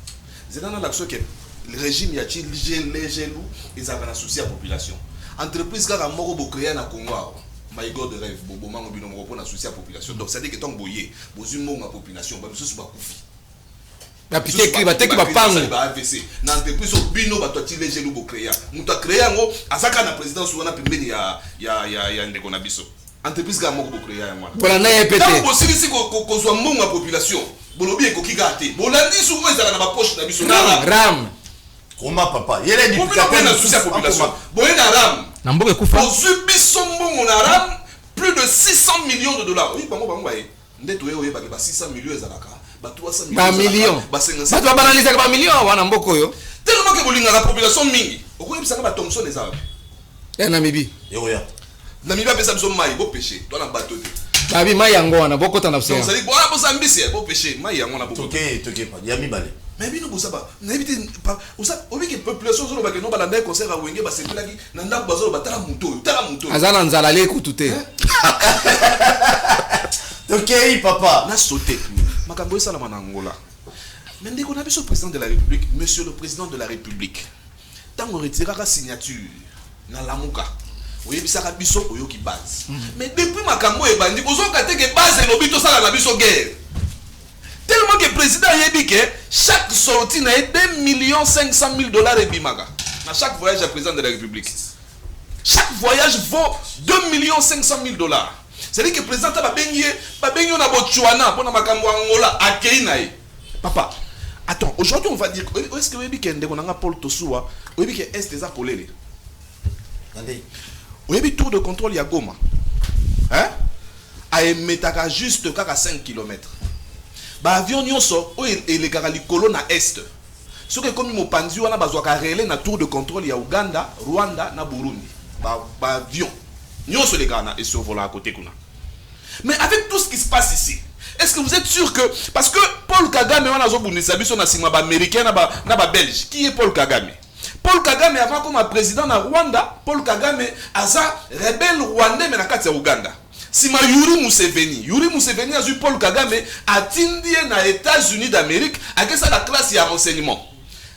C'est dans l'action que le régime y a-t-il les jaloux, ils avaient un souci à la population. Entreprise qui a créé na Congo, my God de rêve, bobo mango bino pour associer la population. Donc ça dit que tant boyé, bozumo la population, ba biso ba kufi. Na piqué qui va pango. Ba AVC. Na entreprise bino ba toti les jaloux bo créer. Muta créer ngo azaka na présidence wana pembeni ya ndeko na biso. Entreprise qui a moko bo créer ya mwana. Pour la na pété. Tant bo silisi ko zo mongo la population. Bolobi ko kigate. Bolandi su ko ezala na ba poche na biso na ram. Comment papa? Il y a des population. Boye na ram. Namboke kufa. On a plus de $600 millions. Oui, bango baye. Ndeto yo yeba ba 600 millions ezalaka. Ba 300 millions. Ba millions. Ba 500. Ba to banaliser ba millions wana mboko yo. Tellement que bolinga la population mingi. Oko yebisanga ba Thomson ezalaka. Ya Namibi. Yo ya. Namibi a besoin de mai, beau péché. Toi na bateau. Babi mai yango wana boko tana fse. Donc ça dit bon la bossa ambisi, beau péché, mai yango na boko. Toké pas. Yami balé. Mais bino bossa ba. Na éviter pas. Osa obi que population zo ba que no ba la concert a wenge ba sepelaki na ndako bazo ba tala muto. Azana nzala le kutute. Toké papa. Na sauté. Makambo ça la manangola. Mais dès qu'on a vu ce président de la République, monsieur le président de la République, tant on retirera la signature na lamuka. Oui, ça a biso oyo qui base. Mais depuis makambo e bandi, ozo kate que base et lobito ça la biso guerre. Tellement que le président a dit que chaque sortie n'a $2 500 000 et bimaga. Dans chaque voyage à président de la République. Chaque voyage vaut $2 500 000. C'est-à-dire que le président a baigné na Botswana pour na makambo Angola à Keinaï. Papa, attends, aujourd'hui on va dire est-ce que vous avez dit qu'on a Paul Tosoua, vous avez dit que est des appelés. Vous avez dit tour de contrôle ya Goma. Hein? A metaka juste 5 km. Ba avion nyonso o elekaka likolo na est. Ce que comme mo panzi wana bazwaka relais na tour de contrôle ya Uganda, Rwanda na Burundi. Ba avion nyonso elekaka na et survoler à côté kuna. Mais avec tout ce qui se passe ici, est-ce que vous êtes sûr que parce que Paul Kagame wana zo bundisa biso na sima ba américain na ba belge, qui est Paul Kagame? Paul Kagame avant comme président na Rwanda, Paul Kagame aza rebelle rwandais mais na kati ya Uganda. Si ma Yuri Museveni a eu Paul Kagame a tindie na États-Unis d'Amérique à que ça la classe y a renseignement.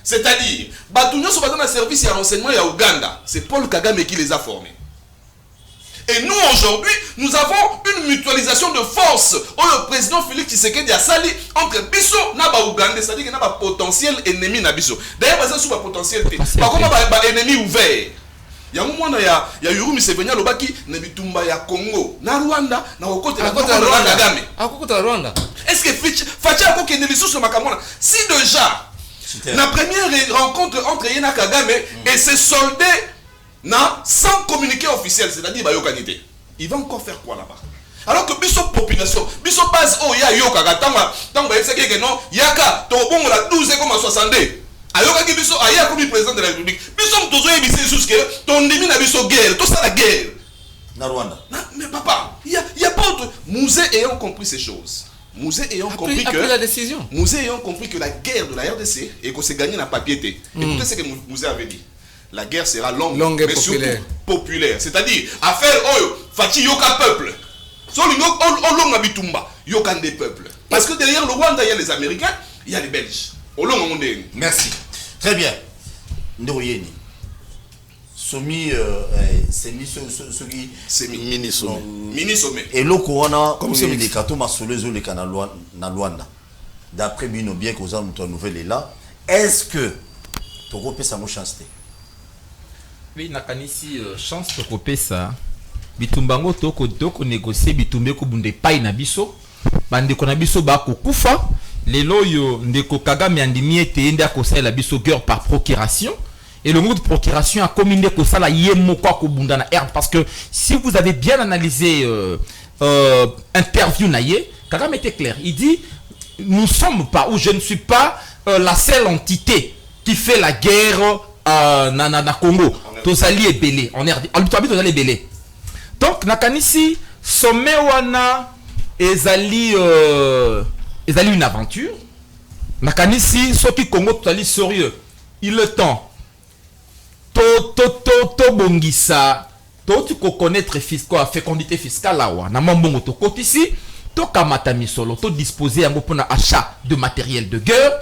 C'est-à-dire, Batunyo sont dans un service de renseignement à Ouganda. C'est Paul Kagame qui les a formés. Et nous aujourd'hui, nous avons une mutualisation de force. Le président Félix Tshisekedi a sali entre Bisso et Ouganda, c'est-à-dire qu'il y a un potentiel ennemi na Bisso. D'ailleurs, il y a un potentiel ennemi ouvert. Il y a un moment, il y a Yuri Museveni Lobaki, Nebitumba ya Congo, na Rwanda, na Okote na Kagame. Rwanda. Est-ce que Fachi a koke ne sous makamona? Si déjà la première rencontre entre Yena Kagame et ses soldats sans communiqué officiel, c'est-à-dire Bayokanité, il va encore faire quoi là-bas? Alors que biso population, biso base oh ya yoka tanga eseke que non yaka to bongo la 12,62. Ayoka ki biso aya comme président de la République. Biso mtozo yebisi sous que ton demi na biso guerre, tout ça la guerre. Na Rwanda. Mais papa, il y a pas autre Mouzé ayant compris ces choses. Mouzé ayant compris que la décision. Mouzé ayant compris que la guerre de la RDC et qu'on s'est gagné na papier. Écoutez ce que Mouzé avait dit. La guerre sera longue et mais populaire. Surtout populaire. C'est-à-dire affaire oyo fati yoka peuple. Yoka des peuples. Parce que derrière le Rwanda, il y a les Américains, il y a les Belges. Merci. Très bien. Ndoyeni. Somi semi ce qui Semi. Mini sommet. Mini sommet. et le corona Comme comme c'est les cartons masolés les canalois na Luanda. D'après Bino bien que vous avez nouvelle est là. Est-ce que tu repères sa chance? Oui, nakanisi chance tokopesa bitumbango toko négocier bitumbe ko bunde pai na biso bandeko na biso ba kokufa lelo yo ndeko Kagame andimi ete ende akosala biso guerre par procuration et le mot de procuration a combiné ko sala yemo kwa ko bunda na herbe parce que si vous avez bien analysé interview naie Kagame était clair, il dit nous sommes pas ou je ne suis pas la seule entité qui fait la guerre na Congo. Tozali ebele en RD. Albitabit tozali ebele. Donc nakanisi sommet wana ezali une aventure. Nakanisi soki Congo tozali sérieux. Il est temps. To bongisa. To tu connaître fiscal fécondité fiscale là wa. Na mambongo to kotisi. To kamata misolo. To disposer yango pona achat de matériel de guerre.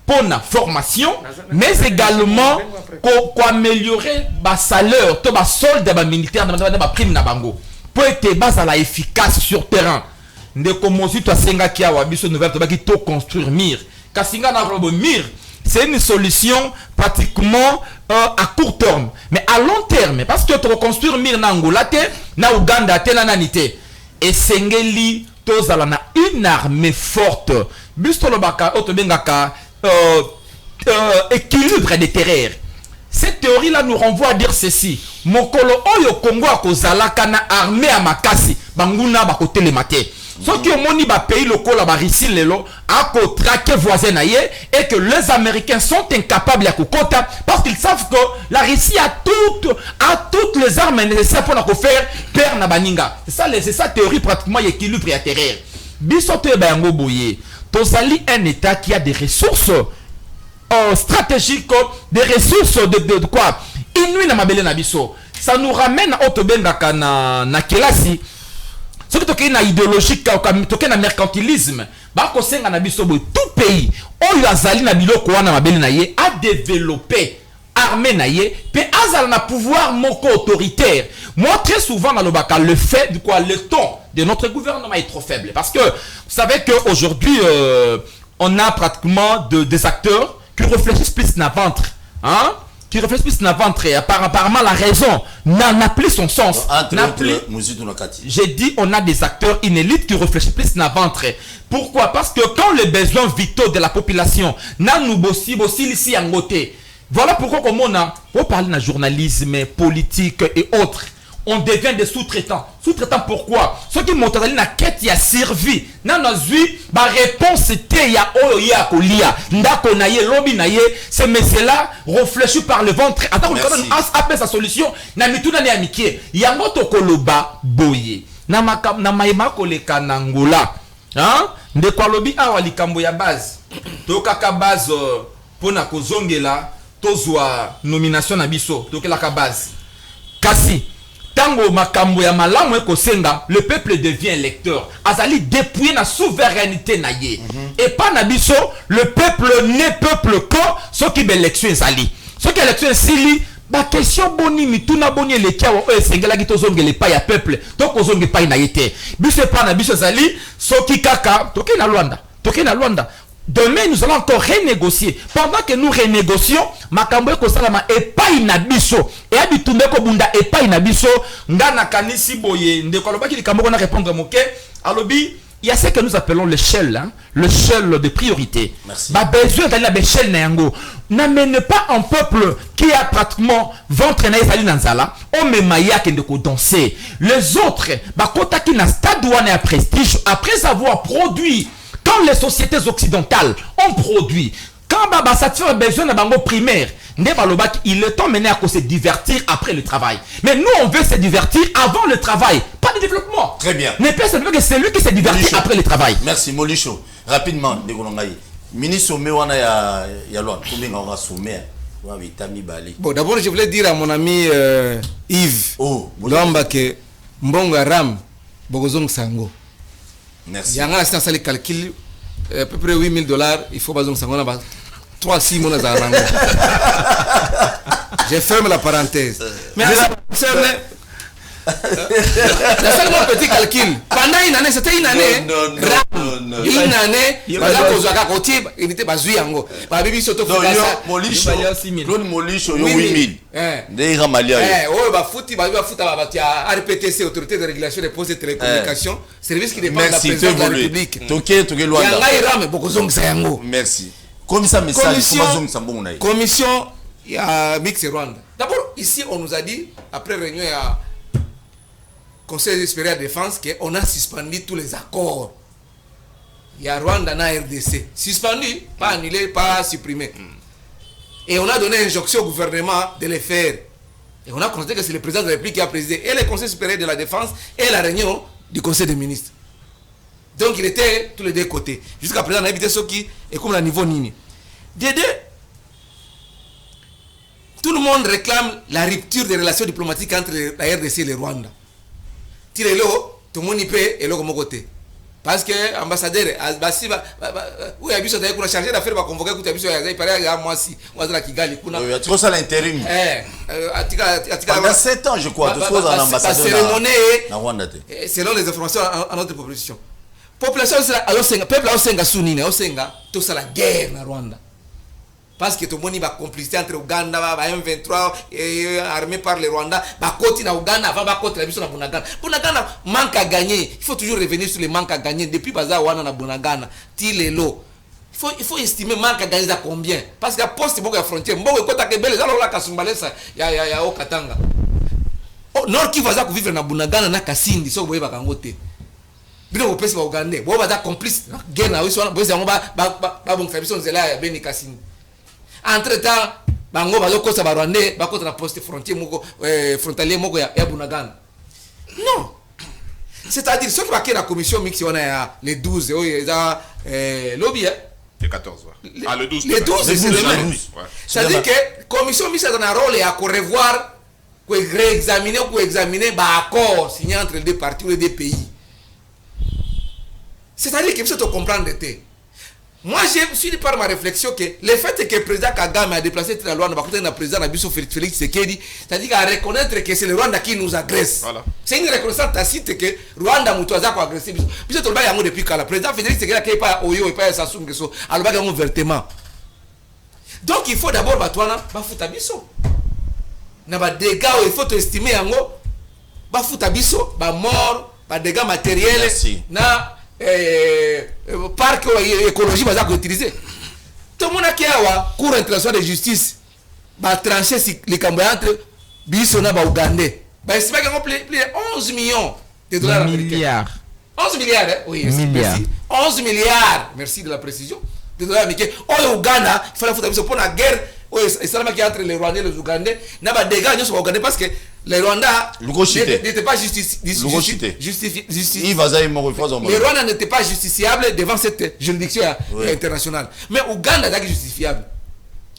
Pour la formation, mais également pour améliorer le salaire, le solde des militaires, la prime na bango. Pour être base à la efficace sur terrain. Ne commencer à senga qui a wabiso nouvelle qui to construire mir. Kasinga na robo mir, c'est une solution pratiquement à court terme, mais à long terme parce que tu reconstruire mir na Angola te, na Uganda te na nanité. Et sengeli tozala na une armée forte. Bisto lobaka otobengaka équilibre des terraires. Cette théorie-là nous renvoie à dire ceci. Mokolo oyo Congo a kozalaka na armée à makasi. Banguna ba kote le maté. Ce qui au moni ba pays locaux la ba Russie lelo a ko traquer voisin na et que les Américains sont incapables à kokota parce qu'ils savent que la Russie a toutes les armes nécessaires pour la faire perdre na baninga. C'est ça théorie pratiquement équilibre et terraire. Bisote ba yango boye. Tozali un État qui a des ressources stratégiques, des ressources de quoi inouï na mabele na biso. Ça nous ramène à Otobengaka na kelasi. Ce qui est na idéologique, toke na mercantilisme, ba ko senga na biso boy tout pays oyo azali na biloko wana mabele na ye a développé armée na ye pe azala na pouvoir moko autoritaire. Moi très souvent dans le baka le fait de quoi le ton de notre gouvernement est trop faible parce que vous savez que aujourd'hui on a pratiquement des acteurs qui réfléchissent plus na ventre, hein, qui réfléchissent plus na ventre et apparemment la raison n'a plus son sens. J'ai dit on a des acteurs, une élite qui réfléchissent plus na ventre. Pourquoi? Parce que quand les besoins vitaux de la population n'a nous bossi ici en côté. Voilà pourquoi comme on a pour parler de journalisme politique et autres. On devient des sous-traitants. Sous-traitants pourquoi? Ceux qui montent dans la quête, il y a servi. Dans nos vies, ma réponse était il y a oya kolia. Ndako naye, lobby naye. Ces messieurs-là réfléchis par le ventre. Attends, on appelle sa solution. Na mituna ne amitié. Yango to koloba boye. Na maima koleka nangola. Hein? Ndeko lobby awa likambo ya base. To kaka base pona kozongela tozwa nomination na biso. To kelaka base. Kasi tango makambo ya malamu ekosenga le peuple devient électeur azali dépouiller na souveraineté na ye et pas na biso le peuple ne peuple que ce qui élection ezali ce qui élection sili ba question boni mituna boni le kia o esengela ki tozongele pa ya peuple to kozonge pa na yete biso pa na biso ezali ce qui kaka toke na Luanda. Demain, nous allons encore renégocier. Pendant que nous renégocions, makambo eko salama epai na biso. Et abitumbe ko bunda epai na biso. Ngana kanisi boye. Ndeko alobaki likambo na répondre moke. Alobi, il y a ce que nous appelons l'échelle, hein? L'échelle de priorité. Ba besoin d'aller à l'échelle na yango. N'amène pas un peuple qui a pratiquement ventre na ezali nanzala. On me maya ke ndeko danser. Les autres, ba kota ki na stade wana ya prestige après avoir produit. Quand les sociétés occidentales ont produit, quand Baba satisfait besoin de bango primaire, il est temps maintenant à se divertir après le travail. Mais nous, on veut se divertir avant le travail, pas de développement. Très bien. Mais personne ne veut que c'est lui qui se divertit Molicho. après le travail. Merci, Molicho. Rapidement, ministre Mewana ya loi, combien on va soumettre? Bon, d'abord, je voulais dire à mon ami Yves Lamba que Mbonga Ram, Bogozong Sango. Merci. Il y a un calcul, à peu près $8,000, il faut que nous 3-6 mois dans un je ferme la parenthèse. Mais seulement petit calcul. Pendant une année, c'était une année. Une année, il était basé en gros. Ma bibi s'auto Claude Molisho, 8000. Déjà Malia. RPTC, Autorité de régulation des postes et télécommunications, service qui dépend de la présidence de la République. Merci. Comme ça, message. Commission, il y a Mix et Rwanda. D'abord, ici, on nous a dit, après réunion, il y a Conseil supérieur de défense, qu'on a suspendu tous les accords. Il y a Rwanda, na RDC. Suspendu, pas annulé, pas supprimé. Et on a donné injonction au gouvernement de les faire. Et on a constaté que c'est le président de la République qui a présidé et le Conseil supérieur de la défense et la réunion du Conseil des ministres. Donc il était tous les deux côtés. Jusqu'à présent, on a évité ce qui est comme le niveau Nini. Des deux, tout le monde réclame la rupture des relations diplomatiques entre la RDC et le Rwanda. Tirez-le, tout le monde y peut et l'autre côté. Parce que l'ambassadeur, oui, il a chargé d'affaires, il a convoqué, il paraît à moi si, moi je Kigali. Il y a trop ça l'intérim. Pendant 7 ans, je crois, tout ça en ambassadeur. Selon les informations à notre population. Population, peuple a Osenga Sunine, Osenga, tout ça la guerre en Rwanda. Parce que tout le monde va complicité entre Ouganda, M23 armé par le Rwanda, côté na Ouganda, avant côté la mission na Bunagana. Bunagana manque à gagner. Il faut toujours revenir sur les manques à gagner. Depuis Baza Wana na Bunagana, Tilelo. Il faut estimer manque à gagner à combien. Parce que poste beaucoup à frontière, beaucoup côté Kebele, ça là Kasumbalesa, ya Okatanga. Nord qui va vivre na Bunagana na Kasindi, so boye bakangote. Bino au pèse ba Ougandais, bo ba complice guerre na wiso bo za ba bon fabrication zela ya Beni Kasindi. Entre-temps, bango bazoko sa barwandais bakota na poste frontier moko frontalier moko ya Bunagana. Non. C'est-à-dire ceux qui va la commission mixte on a les 12 lobby le 14 ouais. Le 12. Les 12 c'est le même. C'est-à-dire que commission mixte a un rôle à revoir pour réexaminer ou pour examiner accord signé entre les deux parties ou les deux pays. C'est-à-dire que vous devez comprendre moi, je suis par ma réflexion que le fait que le président Kagame a déplacé la Rwanda, le président Nabiso Félix Tshisekedi, c'est-à-dire à reconnaître que c'est le Rwanda qui nous agresse. Voilà. C'est une reconnaissance tacite que Rwanda Moutouaza a agressé. Puis c'est le depuis quand le président Félix Tshisekedi n'a pas Oyo et pas Sassou Nguesso, alors il y a ouvertement. Donc il faut d'abord batouana, bafuta biso. Na ba dégâts, il faut estimer en gros, bafuta biso, ba mort, ba dégâts matériels, na parc écologie va utiliser. Tout le monde a qui a cour international de justice va trancher les cambouis entre Bissona et Ougandais. Bah c'est pas qu'il y a plus de 11 millions de dollars américains. 11 milliards, oui, merci. 11 milliards, merci de la précision, de dollars américains. Au Ouganda, il fallait foutre pour la guerre. C'est entre les Rwandais et les Ougandais. Il y a des dégâts sur Ougandais parce que les Rwandais n'étaient pas justifiables. Les Rwandais n'étaient pas justiciables devant cette juridiction internationale. Mais Ouganda est justifiable.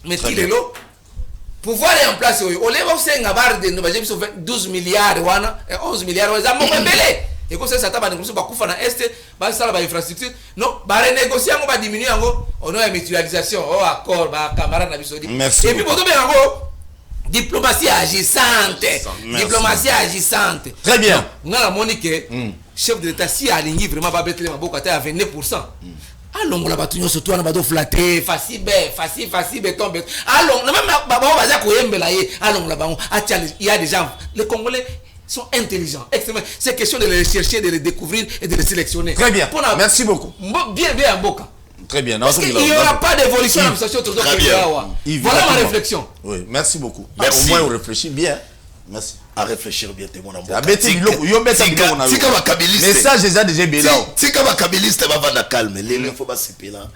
Mais qui est là? Pouvoir est en place. On les voit de 12 milliards, 11 milliards, et comme ça, ça va négocier pour na est, ça la infrastructure. Non, renégocier, on va diminuer on a une mutualisation, accord, camarade na bisodi. Et puis pour tout bien diplomatie agissante. Diplomatie agissante. Très bien. On a la monique chef de l'État si aligné vraiment pas mettre les maboko à 22%. Allons la batuño surtout on va do flatter facile béton. Allons même baza ko yembela ye allons là bas il y a des gens les Congolais sont intelligents, extrêmement. C'est question de les chercher, de les découvrir et de les sélectionner. Très bien. Merci beaucoup. Bien, Mboka. Très bien. Parce qu'il n'y aura pas d'évolution dans l'administration autour de voilà ma réflexion. Oui, merci beaucoup. Mais au moins, on réfléchit bien. Merci. À réfléchir bien, t'es mon amour. Message déjà bien là. Si comme un kabiliste, va vendre calme. Il faut pas se payer là.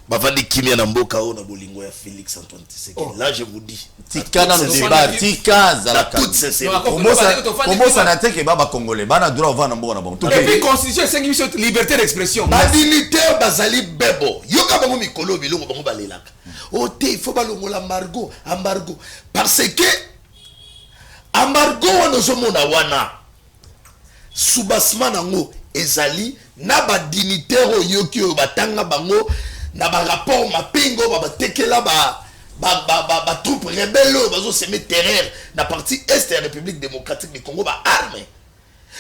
Bavandi kimia na mboka o na bolingo ya Félix Antoine Tshisekedi. Là je vous dis. Tika na débat, tika za la toute sincérité. Comment ça n'a été que baba congolais, bana droit va na mboka na bon. Et puis constitution 5 minutes liberté d'expression. Ba dignitaire bazali bebo. Yoka bango mikolo bilongo bango balelaka. Ote il faut balongola embargo parce que embargo wana zomona wana. Soubassement nango ezali na ba dignitaire yoki batanga bango na ba rapport mapingo ba tekela ba troupes rebelles bazo se mettre terreur na partie est de la République démocratique du Congo ba arme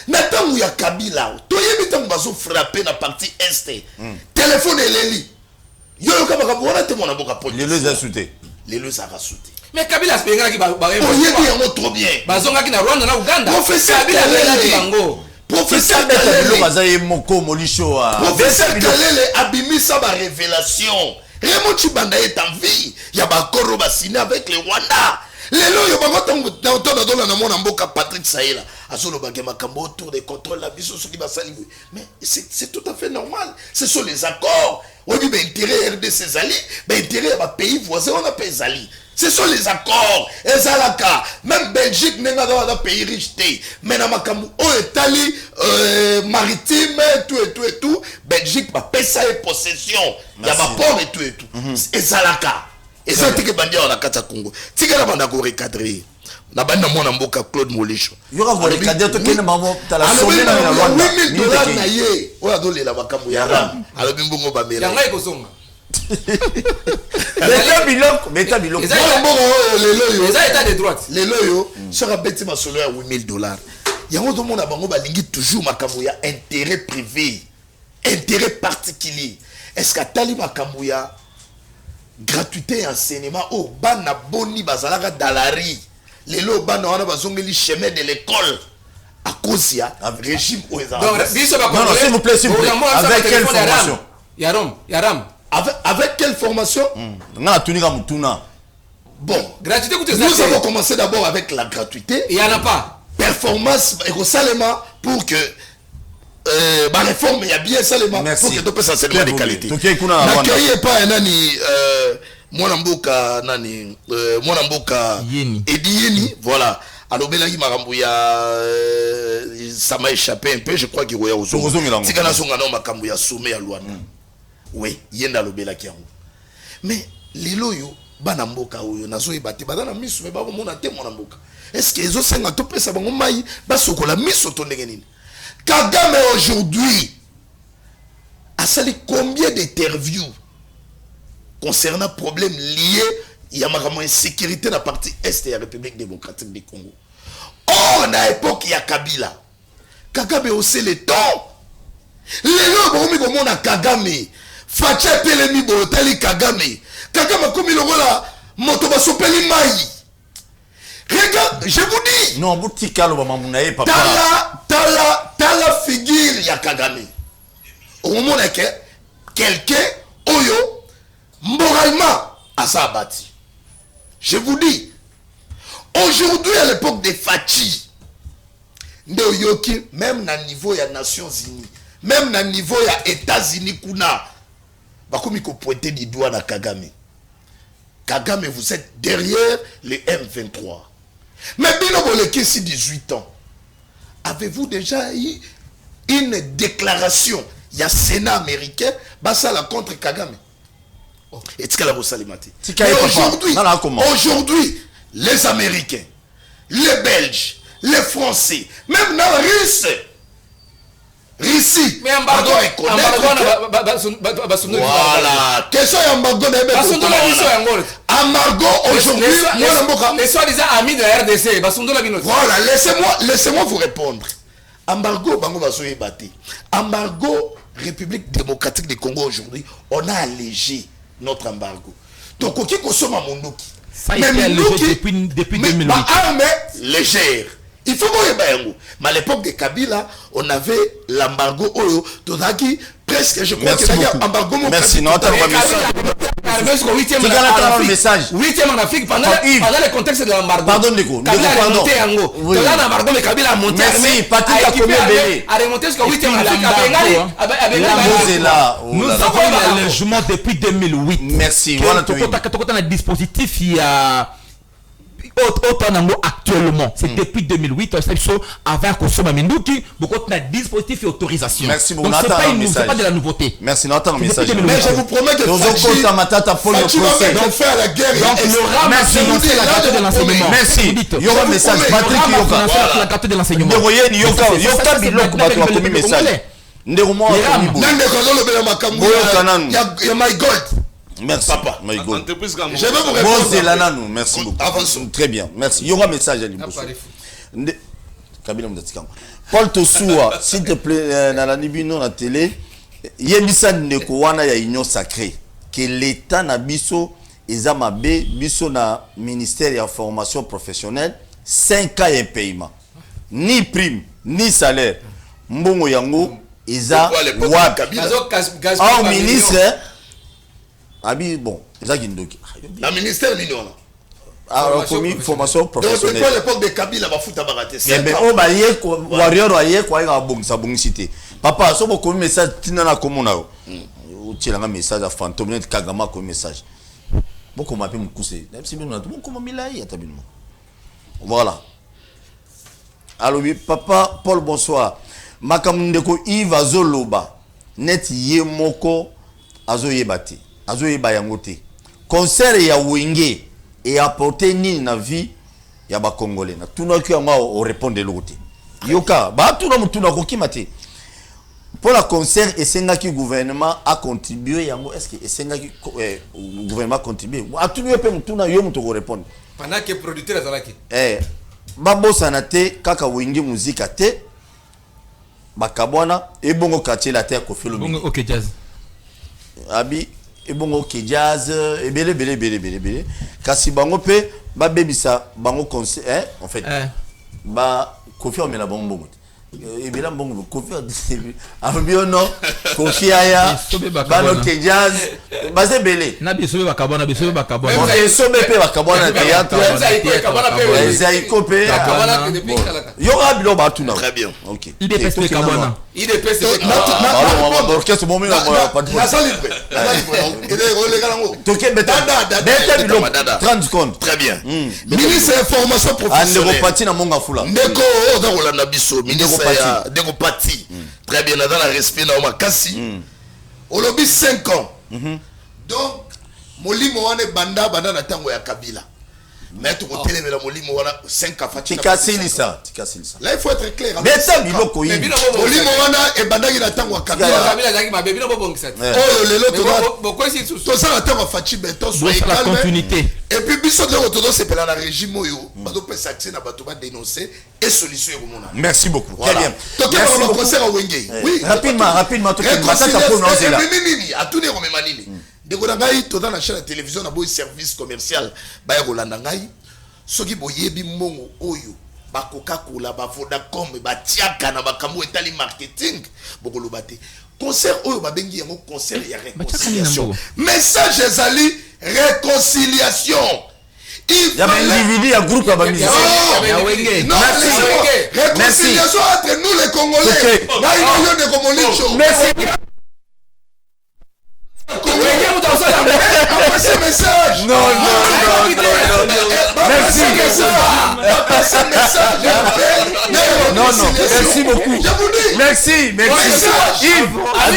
na tangu ya Kabila toyebi tangu bazo frapper na partie est téléphone eleli yo ka ba bona te mona boka police les a sauté les a sauté mais Kabila spengaki ba oyebi yango trop bien bazongaki na Rwanda na Uganda professeur Kabila Kalele bango professeur Kalele bazaye moko molisho professeur Kalele abimisa ba révélation Raymond Chibanda est en vie. Il y a Bakoro signé avec les Rwanda. Les lois, il y a Patrick Saïla. Autour des contrôles, la biso qui va saluer. Mais c'est tout à fait normal. Ce sont les accords. On dit intérêt RDC Zali, intérêt à pays voisin, on appelle Zali. Ce sont les accords. Et Zalaka, même Belgique n'est pas un pays riche. Mais dans Italie, maritime, tout. Belgique va payer ça et possession. Il y a ma port et tout. Et Zalaka. Et ça, c'est que Bandia on a Kata Congo. C'est que la bande a recadré. Na bande mon mboka Claude Molisho. Yo ka voler cadre to kene maman ta la sommet na Rwanda. $8,000 na ye. Oya dole la bakambo ya ram. Alors bimbongo ba mera. Yanga ikozonga. Meta biloko. Les états de droite. Les loyo sera bêti ma solo à $8,000. Yango to mona bango ba lingi toujours makambo ya intérêt privé. Intérêt particulier. Est-ce que tali makambo ya gratuité enseignement au bana boni bazalaka dalari lelo bana wana bazongeli chemin de l'école à cause ya régime au non s'il vous plaît avec quelle formation Yaram avec quelle formation na tunika mutuna bon gratuité nous avons commencé d'abord avec la gratuité il y en a pas performance écosalema pour que ma réforme il y a bien seulement pour que tu puisses enseignement de qualité. N'accueillez pas nani mwanamboka nani mwanamboka Edieni voilà alors belaki makambo ya ça m'a échappé un peu je crois qu'il y a aux autres tikana songa na makambo ya sommet ya Luanda oui yenda lobelaki yango mais lelo yo bana mboka oyo nazo ebate bazana miso me bako mona te mwanamboka est-ce que ezo senga to pesa bango mai basokola miso to ndenge nini Kagame aujourd'hui a sali combien d'interviews concernant problèmes liés à ma sécurité dans la partie est de la République démocratique du Congo. Or, à l'époque, il y a Kabila. Kagame aussi le temps. Les gens qui ont Kagame, Facha Telemi Bolotali Kagame. Kagame comme il a motoba sopeli mai. Regarde, je vous dis. Non, boutique Mamounae, papa. Tala figure ya Kagame. Au moment où quelqu'un, Oyo, moralement, a ça abattu. Je vous dis, aujourd'hui à l'époque des Fachi, même à niveau des Nations Unies, même à niveau des États-Unis, kuna, bakomi ko pointer du doigt na Kagame. Kagame, vous êtes derrière les M23. Mais Bino Boleki, si 18 ans, avez-vous déjà eu une déclaration? Il y a Sénat américain, Basala contre Kagame. Et aujourd'hui, les Américains, les Belges, les Français, même les Russes, Russie, mais embargo, voilà. Question embargo aujourd'hui, les soi-disant amis de la RDC, voilà, laissez-moi vous répondre. Embargo, bango basoye bati. Embargo, République démocratique du Congo aujourd'hui, on a allégé notre embargo. Donc, on consomme à Mondoki. Ça a été allégé depuis 2008. Ma arme légère. Il faut voir les. Mais à l'époque de Kabila, on avait l'embargo Oyo. Todaki, presque, je crois qu'il y a un embargo. Merci, non, t'as le message. 8e en Afrique pendant le contexte de l'embargo. Pardon, Nico. Kabila a remonté en haut. L'embargo, mais Kabila a monté. Merci, Patrick a combien belé. A remonté jusqu'au 8e en Afrique. Nous avons eu l'allègement depuis 2008. Merci. Voilà tout. Quand on a un dispositif, il y a. Autant actuellement, c'est depuis 2008, avant qu'on soit Minduki, beaucoup de dispositifs et autorisations. Merci beaucoup. Donc c'est pas de la nouveauté. Merci, Nathan, le message. Mais je vous promets que Fachi va faire la guerre. Donc le RAM a financé la carte de l'enseignement. Merci. Il y aura un message. Patrick Yoka. La carte de l'enseignement. Yoka Bilok, message. ndeko mo nande ko lo bela makambo ya my god. Merci papa. My god. Entreprise comme Je vais vous répondre. Mozelananu, merci beaucoup. Avançons. Très bien. Merci. Il y aura un message à l'impossible. Kabila Moudatikam. Paul Tosoua, s'il te plaît, dans la Nibino, la télé, Yebisa Nekowana, il y a union sacrée. Que l'État na biso, Ezama B, biso na ministère de la formation professionnelle, 5 ans et paiement. Ni prime, ni salaire. Mbongo yango, Eza Wab. En ministre, Abi, bon, Eza Gindoki. La ministère mignon. Alors, commis formation professionnelle. Donc, l'époque de Kabila, va foutre à barater. Mais on va y aller, warrior, va y aller, quoi, il y a un bon, ça bon cité. Papa, si on commis message, tu n'as pas comme on a. Tu as un message à fantôme, Kagama comme message. Bon, comment m'appelle mon cousin. C'est bien, bon, comment il a eu, voilà. Alors, oui, papa, Paul, bonsoir. Makamundeko Yves Azoloba, net Yemoko, Azo Yebati, Azo Yebayangote. Concert ya Wenge. Et apporter ni na vie ya ba congolais na tuna ki nga o répondre l'autre yoka ba tuna mutuna ko kimate pour la concert et sengaki gouvernement a contribué yango est-ce que sengaki gouvernement contribué a tuna pe mutuna yo muto ko répondre pendant que producteur azalaki ba bossa na te kaka wingi musique te ba kabwana e bongo quartier la terre ko felo bongo OK jazz abi et bon ok jazz et belé kasi bango pe ba bebisa bango concert en fait ba Kofi on la bongo et bien bongo Kofi ambiono Kofi aya ba no ok jazz ba ze belé na biso ba kabona et sobe pe ba kabona théâtre zaiko pe yo abilo ba tuna très bien OK IDPS kabona IDPS orchestre bon mais na sali pe et les gars ngo toke beta 30 secondes très bien ministre information professionnelle ndeko pati na monga fula ndeko oza kolanda biso ministre ya ndeko pati très bien dans la respect na makasi au lobby 5 ans donc molimo wana banda na tango ya Kabila mais tu côté la molimo wana 5 ans tikasilisa là il faut être clair beta biloko yi molimo wana e banda na tango ya Kabila zaki mabebi na bobongisa oh lelo to to ça la tango fachi beto so la continuité et puis biso de retour c'est pela na régime oyo bato pesa accès na bato ba dénoncer et solution ekomona merci beaucoup très bien merci beaucoup concert à Wenge oui rapidement to matata pour nous là nini atune ko memanini ndeko na ngai to dans la chaîne de télévision na boy service commercial ba ya kolanda ngai soki boyebi mbongo oyo ba Coca-Cola ba Vodacom ba tiaka na bakambo etali marketing bokoloba te concert oyo ba bengi yango concert ya réconciliation message ezali réconciliation il y a un individu ya groupe ya ba musicien ya Wenge réconciliation entre nous les Congolais na yo de Komolicho merci Passez message. Non. Merci. Non. Merci beaucoup. Merci. Yves. À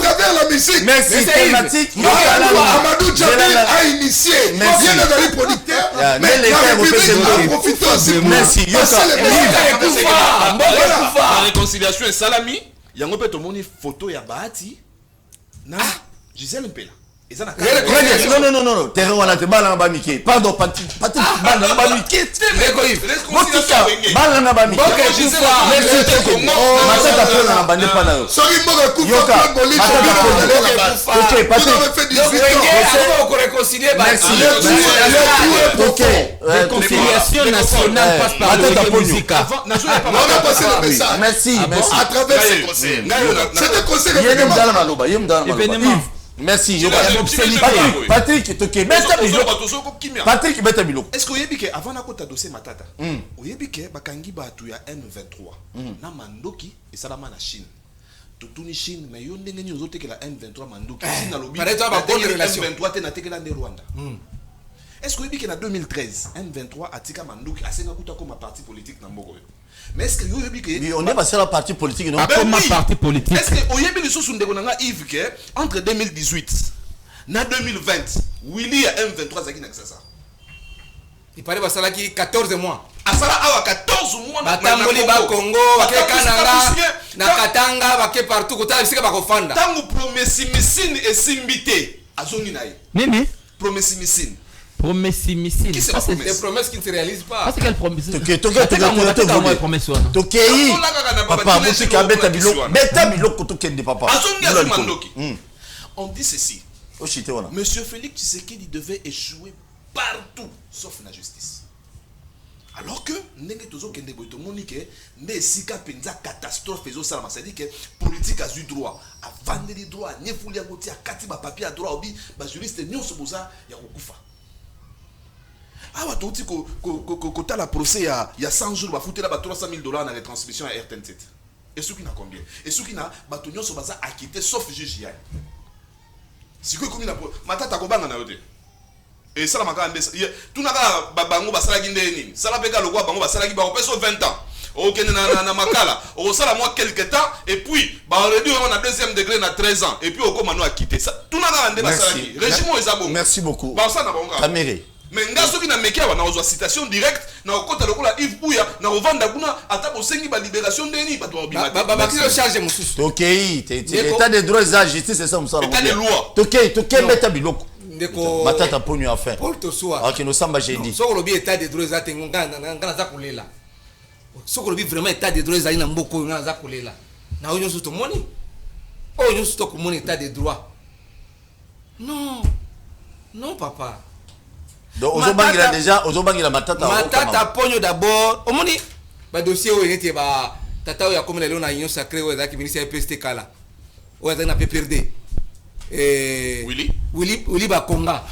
travers la musique. Merci. Thématique. Amadou Djabel a initié. Bien dans producteur. Mais les gars, profitez aussi. Merci. La réconciliation est salami. Yango pe tomoni photo ya Bahati na Gisèle Mpela. Non. Terrain wana te bala ba mike. Pardon, Patrick bala ba mike. Bala na ba mike. Matata pe na bande pa na yo. Sorry mboka kufa Bolicho. OK, Patrick. Merci. OK. Réconciliation nationale passe par la musique. On a passé le message. Merci. À travers ces conseils. C'est un conseil événement. Merci. Patrick, toke. Patrick, beta biloko. Est-ce que oyebi ke avant na kota dossier matata? Oyebi ke bakangi batu ya M23 na mandoki esalama na Chine. Tutuni Chine mais yo ndenge ni ozotekela M23 mandoki Chine lobi. M23 te na tekela nde Rwanda. Est-ce que oyebi ke na 2013 M23 atika mandoki asenga kuta comme parti politique na mboko yo? Mais est-ce que yo yebi ke on est passé la partie politique non comme parti politique. Est-ce que oyebi le sous ndeko nanga Yves ke entre 2018 na 2020 Willy ya M23 zaki na ça. Il paraît que ça là qui 14 mois. asala awa 14 mois batamboli ba Congo bake kananga na Katanga bake partout kota bisika bakofanda tangu promessimicine esimbité azongi na ye Nini? promessimicine Promessimicine. Qui c'est la promesse? des promesses qui ne se réalisent pas. Parce quelle promesse? promesse tokei papa musika beta biloko tokende papa azongi azumandoki on dit ceci monsieur Félix Tshisekedi devait échouer partout sauf la justice. Alors que ndenge tozo kende boy to monique ne sika penza catastrophe ezo sala ça dit que politique a eu droit à vendre les droits nyefuli ngoti a kati ba papier à droit obi ba juriste nyonso boza ya kokufa. Ah wa toti ko ta la procès il y a 100 jours ba foutela ba $300,000 na retransmission à RTN7. Et ce qui n'a combien? Et ce qui n'a ba to nyonso baza acquitté sauf juge ya. Siko komi na matata ko banga na yote. Et ça la makala ndesa tout na bango basala ki ndeni sala peka lokwa bango basala ki ba peso 20 ans OK na makala o sala moi quelque temps et puis ba réduit on a deuxième degré na 13 ans et puis au comment a quitté ça tout na ndé basala ki régime ezabo. Merci beaucoup ba ça na bango Kamere mais ngaso ki na mekia na ozwa citation directe na okota lokola Yves Bouya na ovanda kuna ata bosengi ba libération ndeni ba to bima ba ki charge mususu tokei état de droit et justice c'est ça musala état de loi tokei beta biloko ndeko matata ponyo à faire Paul Tosua OK no samba jeudi soko lobi état de droit zate ngana za kulela soko lobi vraiment état de droit zali na mboko ngana za kulela na onyo suto moni onyo suto ko moni état de droit non papa donc ozobangira déjà ozobangira matata ponyo d'abord omoni ba dossier o neti ba tata ya komela leo na union sacrée o za ki ministre ya PST kala o za na PPRD Willy Bakonga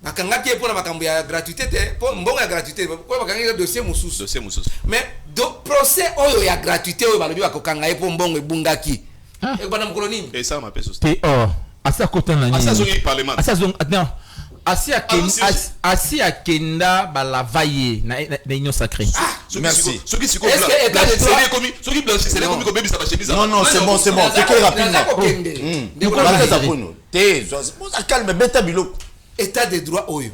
bakanga ki pour na makambo ya gratuité te pour mbongo ya gratuité ko bakanga dossier mususu mais do procès oyo ya gratuité oyo balobi bakokanga pour mbongo ebungaki e bana mukolo nini et ça ma peso te asa kotana nini asa zongi parlement asa zongi non asi akenda balavaye na union sacrée. Merci. Ce qui non c'est bon c'est très rapidement calme beta biloko état de droit oyo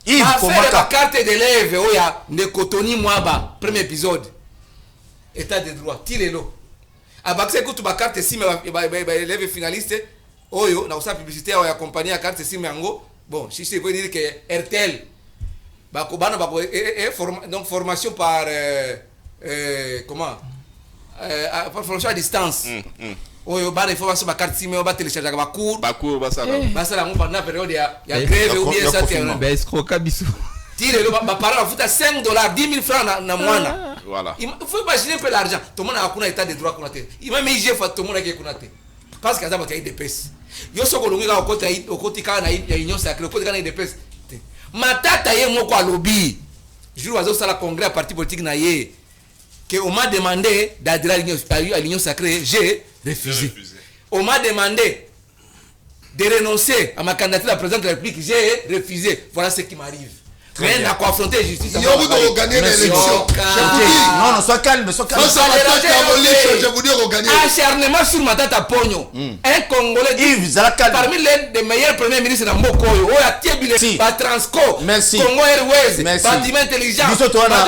Yves la carte d'élève oya nekotoni mwaba premier épisode état de droit tilelo abakse kutu ba carte sim ba élève finaliste oyo na usa publicité oya compagnie ya carte sim yango. Bon, si c'est veut dire que RTL, donc formation par formation à distance. Il faut voir ma carte SIM, on va télécharger ma cours. Ça la pendant la période il y a grève ou bien ça ben escroquer bisou. Tire le parent fout à $5, 10 000 francs na mois. Voilà. Il faut imaginer un peu l'argent. Tout le monde a un état de droit qu'on a. Il même IGF tout le monde a qu'on a. Parce qu'il y a des pèses. Yo soko longa okoti kana ya union sacrée okoti kana de pèse matata ye moko a lobby jour wazo sala congrès à parti politique na ye que on m'a demandé d'adhérer à l'union sacrée j'ai refusé. On m'a demandé de renoncer à ma candidature à la présidente de la République j'ai refusé. Voilà ce qui m'arrive. Mais à quoi affronter la justice. Il y a vous gagner l'élection. Non, sois calme. Je vous dis qu'on gagne. Acharnement sur ma tata Pogno. Un Congolais parmi les meilleurs premiers ministres de Mokoyo. Oh, a Tiebile, Transco, Congo Airways, bâtiment intelligent. Biso, toi, la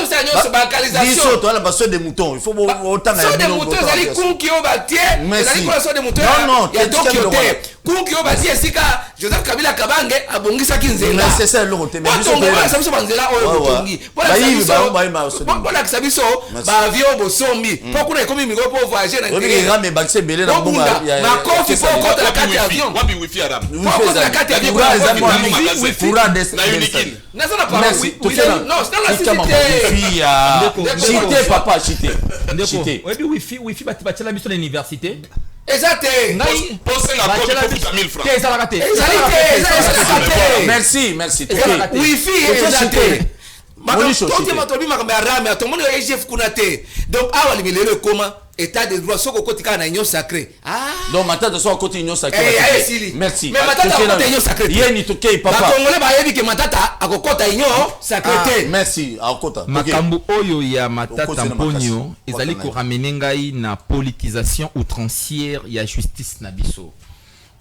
des moutons. Il faut autant de des moutons, vous allez Kunkio Batier. Vous allez quoi des moutons? Non, il y a donc Kunkio Batier, Sika, Joseph Kabila Kabange, a Bongisa Kinzela. C'est ça, l'eau. Sabiso banzela oyo botongi bona sabiso ba avion bosombi pourquoi ekomi miko pour voyager na ngiri rame bakse belé na bonga ma kofi pour contre la carte avion wapi wifi adam pour la carte avion wifi na unique na ça na pas oui non c'est dans la cité cité papa cité oui wifi batela biso na université. Exact. Posez la code pour 1000 francs. Merci. Wifi exact. Donc awa libelele koma état de droit soko kotika na union sacrée. Donc matata so côté union sacrée. Merci. Mais matata côté union sacrée. Yeni tokei papa. Ba congolais ba yebi ke matata akokota union sacrée. Merci akota. Makambo oyo ya matata mponyo ezali ko ramener ngai na politisation outrancière ya justice na biso.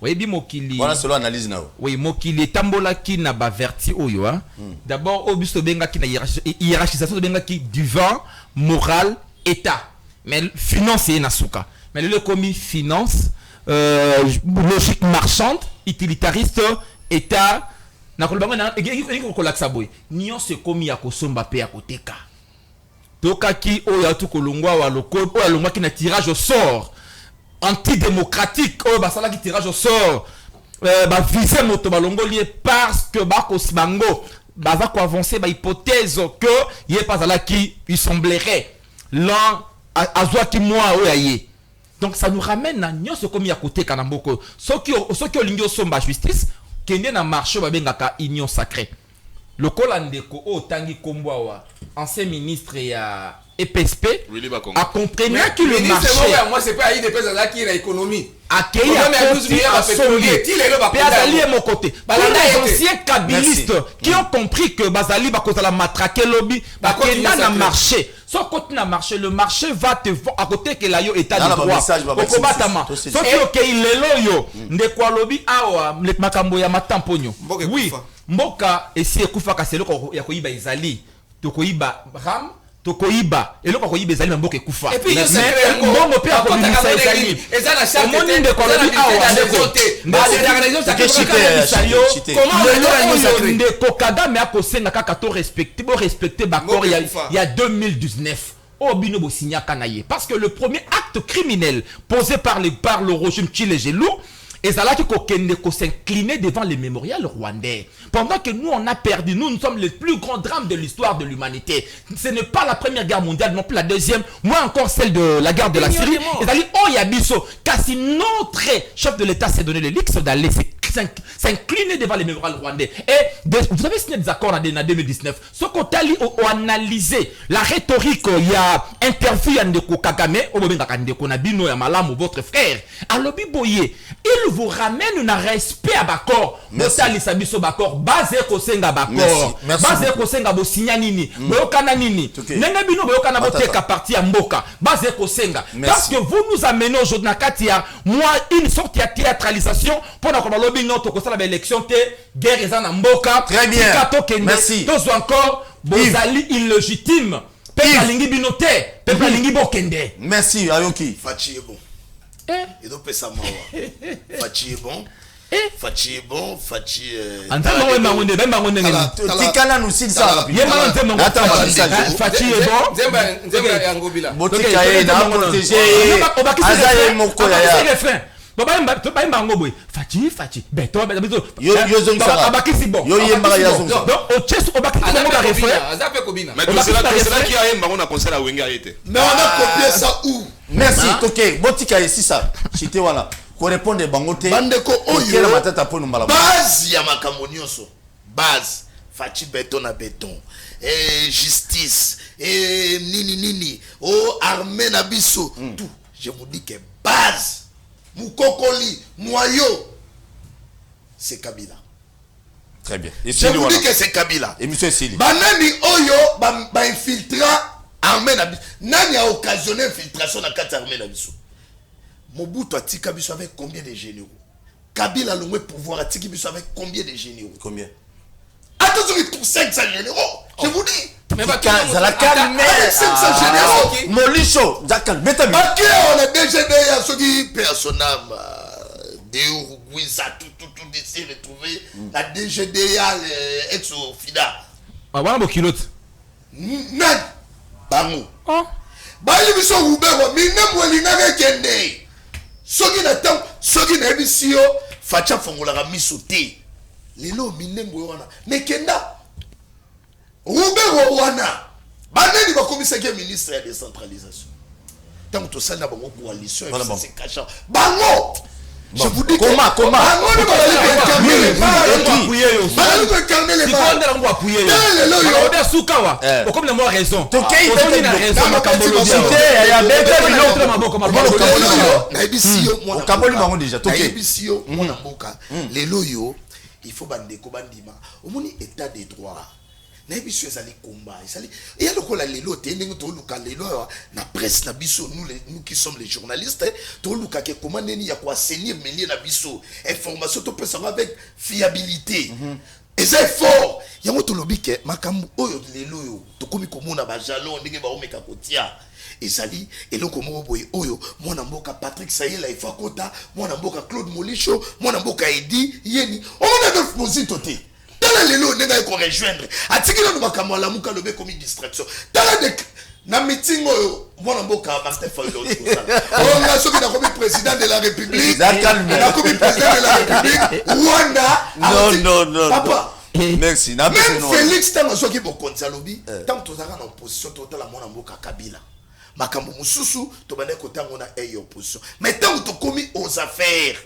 Oui, bi mokili. Voilà selon analyse nao. Oui, mokili tambola ki na ba verti oyo hein. D'abord obiso benga ki na hiérarchisation benga ki divin, moral, état. Mais finance et nasuka. Mais le commis finance logique marchande, utilitariste, état na kolbango na kolaksa boy. Nion se commis ya kosomba pe ya koteka. Toka ki oyo tu kolongwa wa loko oyo longwa ki na tirage au sort. Antidémocratique oh basala qui tirage au sort viser moto balongo lié parce que bakos bango baza ko avancer ba hypothèse que il est pas là qui il semblerait l'un azwa ki moi oyaye. Donc ça nous ramène à nyonso comme ya côté kanamboko soki olingi osomba justice kende na marché ba bengaka union sacrée le kolandeko o tangi kombwa ancien ministre ya EPSP a compris que le marché moi c'est pas IDP ça qui la économie accueilli à Bazali est mon côté pour les anciens kabilistes qui ont compris que Bazali va cause la matraquer lobby va dans le marché soit côté na marché le marché va te à côté que la yo état de droit au combattant soit que il est loyo ndekwa lobby awa le makambo ya matamponyo oui mboka esi ekufa kaselo ya koyiba izali to koyiba ram tokoiba eloko koyiba ezali mboka ekufa et puis mbongo pe akomisa ezali ezana chaque omoni ndeko lobi awa ndeko Kagame akosenga kaka to respecter bakor ya 2019 Obino Bosignaka naye parce que le premier acte criminel posé par le régime Tchilegelou et ça là qui s'incliner devant les mémorials rwandais. Pendant que nous on a perdu, nous sommes les plus grands drames de l'histoire de l'humanité. Ce n'est pas la première guerre mondiale, non plus la deuxième, moi encore celle de la guerre de la Syrie. Et ça dit, oh Yabiso, car si notre chef de l'État s'est donné le luxe d'aller s'incliner devant les mémorials rwandais. Et vous avez signé des accords en 2019. Ce qu'on a analysé la rhétorique, il y a interview Ndeko Kagame, Ndeko Nabino Yamalam, votre frère, à Lobi Boye. Il vous ramène un respect à Bakor. Botali Sabiso Bakor, basé Kosenga Bakor, basé Kosenga Bosinya Nini, Boyokana Nini, Nenebino Boyokana Boteka parti à Mboka, basé Kosenga. Parce que vous nous amenez aujourd'hui à Katia, moi, une sorte de théâtralisation pour notre lobby, notre élection, guerre et Mboka. Très bien. Merci. Tous encore, Bozali illégitime. Peuple Lingi Binote, Peuple Lingi Bokende. Merci, Ayoki. Fachi est bon. Et donc, ça m'a. Fachi est bon. Fachi est bon. Fachi. Tikana nous signe ça. Fachi est bon. Zemba Yangobila. Botika est na protéger. Azaye Mokoya. Fachi beto yo zongisaka abakisi bon yo yemba ya zongisaka donc au chess obakisi on a refrain azape kobina mais c'est là qui a yemba on a conseillé à Wenga été mais on a copié ça où merci toke botika ici ça chité wala ko répondre bangote bandeko oyo na matata po numbala base ya makambo nyonso base Fachi béton na béton et justice et nini oh armée na biso tout je vous dis que base Moukokoli, noyau, c'est Kabila. Très bien. Et je vous dis que c'est Kabila. Et monsieur Sili. Banani Oyo, ba infiltra armée na biso. Nani a occasionné infiltration dans la carte armée na biso. Mobutu a tika biso avec combien de généraux? Kabila le pouvoir a tika biso avec combien de généraux? Combien? Attention, il trouve 500 généraux. Je vous dis. Mais va la calme. 500 généraux. Molicho, Zakal, mettez-moi. Ok, on a déjà des ceux qui personnels. Des Uruguay, ça tout ici retrouvé. La DGDA, ex-FIDA. Ah, voilà, mon kilote. Nan. Bango. Bali biso Uber, mine mwelina kende. Soki na tam, soki na ebisio, facha fongola ga misote. Lelo mine mwona. Mais kenda. Uber wana. Banani ba komisa ke ministre de la décentralisation. Tant que ça na bango coalition et c'est cachant. Bango. Je vous dis comment bango ni ba calmer les bango ba calmer les bango. Si on doit appuyer. On va soukawa. Comme le mot raison. Tokei on a raison makambolo cité ya bete biloko maboko maboko. Na ebisio mo kaboli bango déjà Tokei. Ebisio mo na mboka. Lelo yo il faut bandeko bandima. Omoni état de droit. na biso ezali combat ezali et ya lokola lelo te ndenge to luka lelo na presse na biso nous qui sommes les journalistes to luka ke comment neni ya ko assainir milieu na biso information to pesa avec fiabilité et c'est fort yango to lobike makambu oyo lelo yo to komi komona ba jalon ndenge ba omeka kotia ezali eloko moko boye oyo mwana mboka Patrick Sayela ifakota mwana mboka Claude Molisho mwana mboka Edi Yeni on a Adolphe Mozito te tala lelo nenga ko rejoindre atikila no makambo la muka lobe comme distraction tala de na meeting oyo mwana mboka Martin Fayulu on a soki na comme président de la République na comme président de la République Rwanda non papa merci même Félix Tama soki bokonza lobi tant tozaka na opposition totala mwana mboka Kabila makambo mususu to bande ko tango na opposition mais tant to commis aux affaires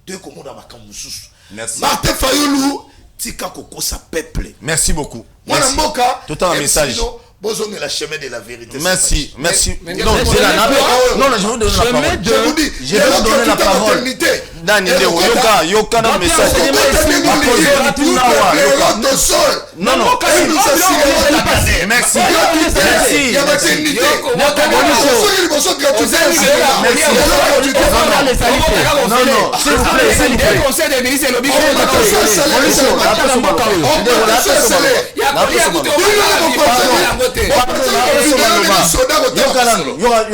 de komona makambo mususu merci Martin Fayulu tika kokosa peuple merci beaucoup mwana mboka tout un message besoin de la chemin de la vérité merci non je vous donne la parole je vais vous donner la parole Dani Ndeo yoka na message non merci il y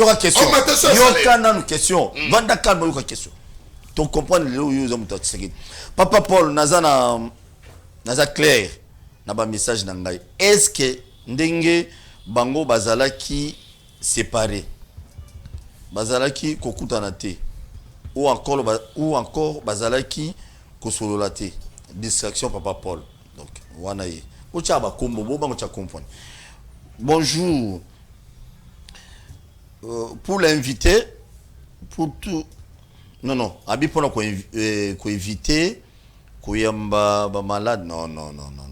aura question question vanda calme yoka question tu comprends le papa Paul naza clair na ba message na ngai est-ce que ndenge bango bazalaki séparé bazalaki kokutana te ou encore bazalaki kosolola te distraction papa Paul donc wana ye o cha ba kombo bo bango cha comprendre bonjour pour l'inviter pour tout non abi pona ko éviter koyamba ba malade non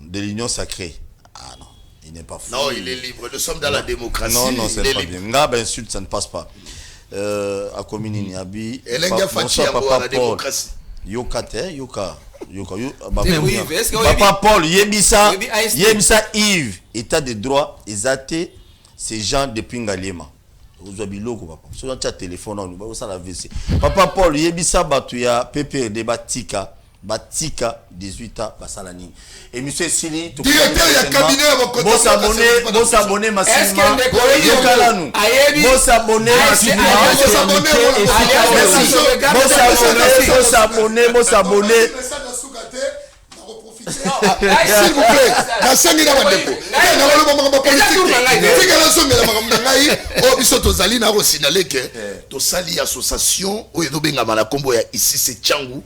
de l'union sacrée ah non il n'est pas fou non il est libre nous sommes dans la démocratie non c'est pas bien ngaba insulte ça ne passe pas a communini abi papa Paul yoka papa Paul yebisa Yves état de droit exacté ces gens depuis Ngaliema vous avez logo papa sur notre téléphone on va ça la VC papa Paul yebisa batu ya PPRD batika 18 ans basala nini et monsieur Sili directeur ya cabinet boss abonné massivement boss abonné s'il vous plaît na sengi na bandeko na walo mama politique tika la somela makambo ngai o biso tozali na ko signaler que to sali association oyo do benga mala kombo ya ici c'est Tchangu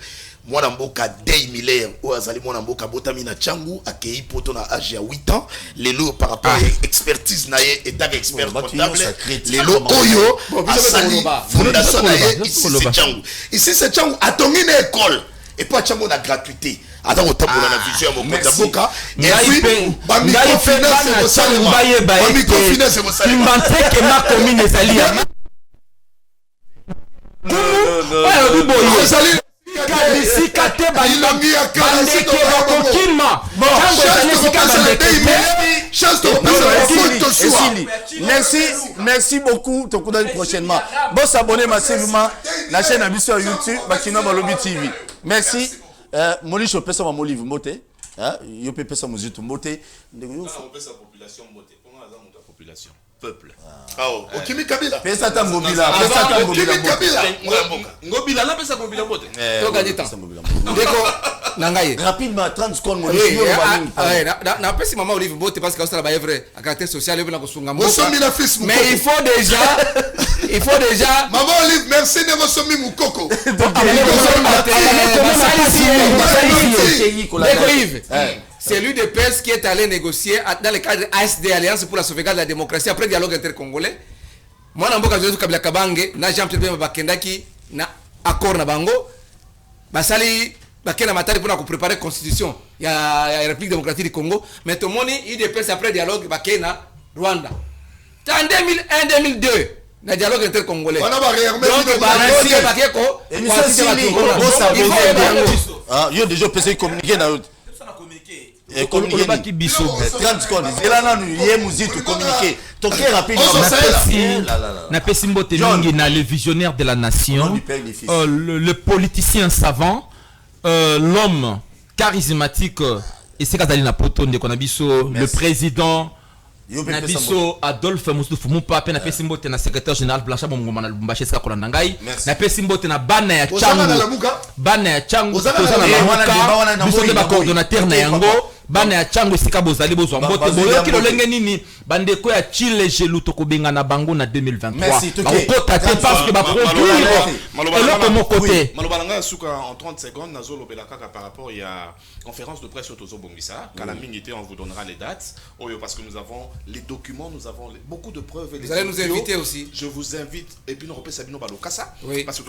mwana mboka Day Miller o azali mwana mboka botami na Tchangu akei poto na âge ya 8 ans lelo par rapport à expertise na ye état expert comptable lelo oyo asali fondation na ye ici c'est Tchangu ici c'est Tchangu atongi na école et pas Tchangu na gratuité attends on tape la vision à mon boka et puis ba microfinance c'est au salaire que ma commune ezali merci beaucoup prochainement bon s'abonner massivement la chaîne Abisso YouTube Bakina Balobi TV merci Molisho pesa ma livre moté hein yo pe pesa muzito moté on pesa population moté pour la population peuple oh okimi kabila pesa ta mobila ngobila na pesa mobila moté to gagner temps ndeko nangaye rapidement 30 secondes Molisho na pesa mama Olive Mbote parce que ça va être vrai à caractère social et bien ko sunga mo mais il faut déjà maman Olive merci ne mo somi mukoko c'est lui de PES qui est allé négocier dans le cadre ASD Alliance pour la sauvegarde de la démocratie après dialogue intercongolais. Moi na mboka Joseph Kabila Kabange na Jean-Pierre Bakendaki na accord na bango basali bakena matari pour préparer constitution ya République démocratique du Congo mais tout moni IDPS après dialogue bakena Rwanda. En 2001-2002 na dialogue intercongolais. On a barré yo déjà pensé communiquer na olobaki biso 30 secondes zela nanu ye muzitu communiquer toke rapide napesi mbote mingi na le visionnaire de la nation, le politicien savant, l'homme charismatique et c'est kazali na poto ndeko na biso, le président Nabiso Adolphe Moussoufou Moupa pe na pesi mbote na secrétaire général Blanchard Mongoma na Lubumbashi ska kolanda ngai na pesi mbote na bana ya Changu tozana na biso de ba coordonnateur na yango bana ya Changu sika bozali bozwa mbote boyoki lolenge nini bandeko ya Chile gelu tokobenga na bango na 2023 bakota te parce que ba produire eloko moko te malobalanga suka en 30 secondes nazo lobela kaka par rapport il y a conférence de presse autozo bongisa kala mingité on vous donnera les dates oyo parce que nous avons les documents, nous avons beaucoup de preuves. Vous allez nous inviter aussi. Je vous invite. Et puis nous reprenons Sabino Balokassa. Parce que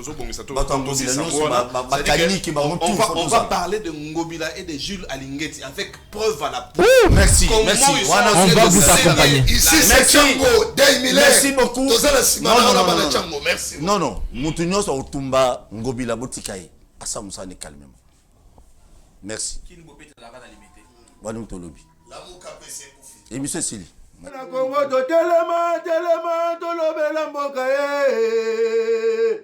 on va parler de Ngobila et de Jules Alingeti avec preuve à la preuve. Merci. On va vous accompagner. Ici, c'est Chango, merci beaucoup. Merci. Non. Moutounios au Tumba, Ngobila Botikai. Asa Moussane calmement. Merci. Et monsieur Sili. Na Congo to telema tolobela mboka ye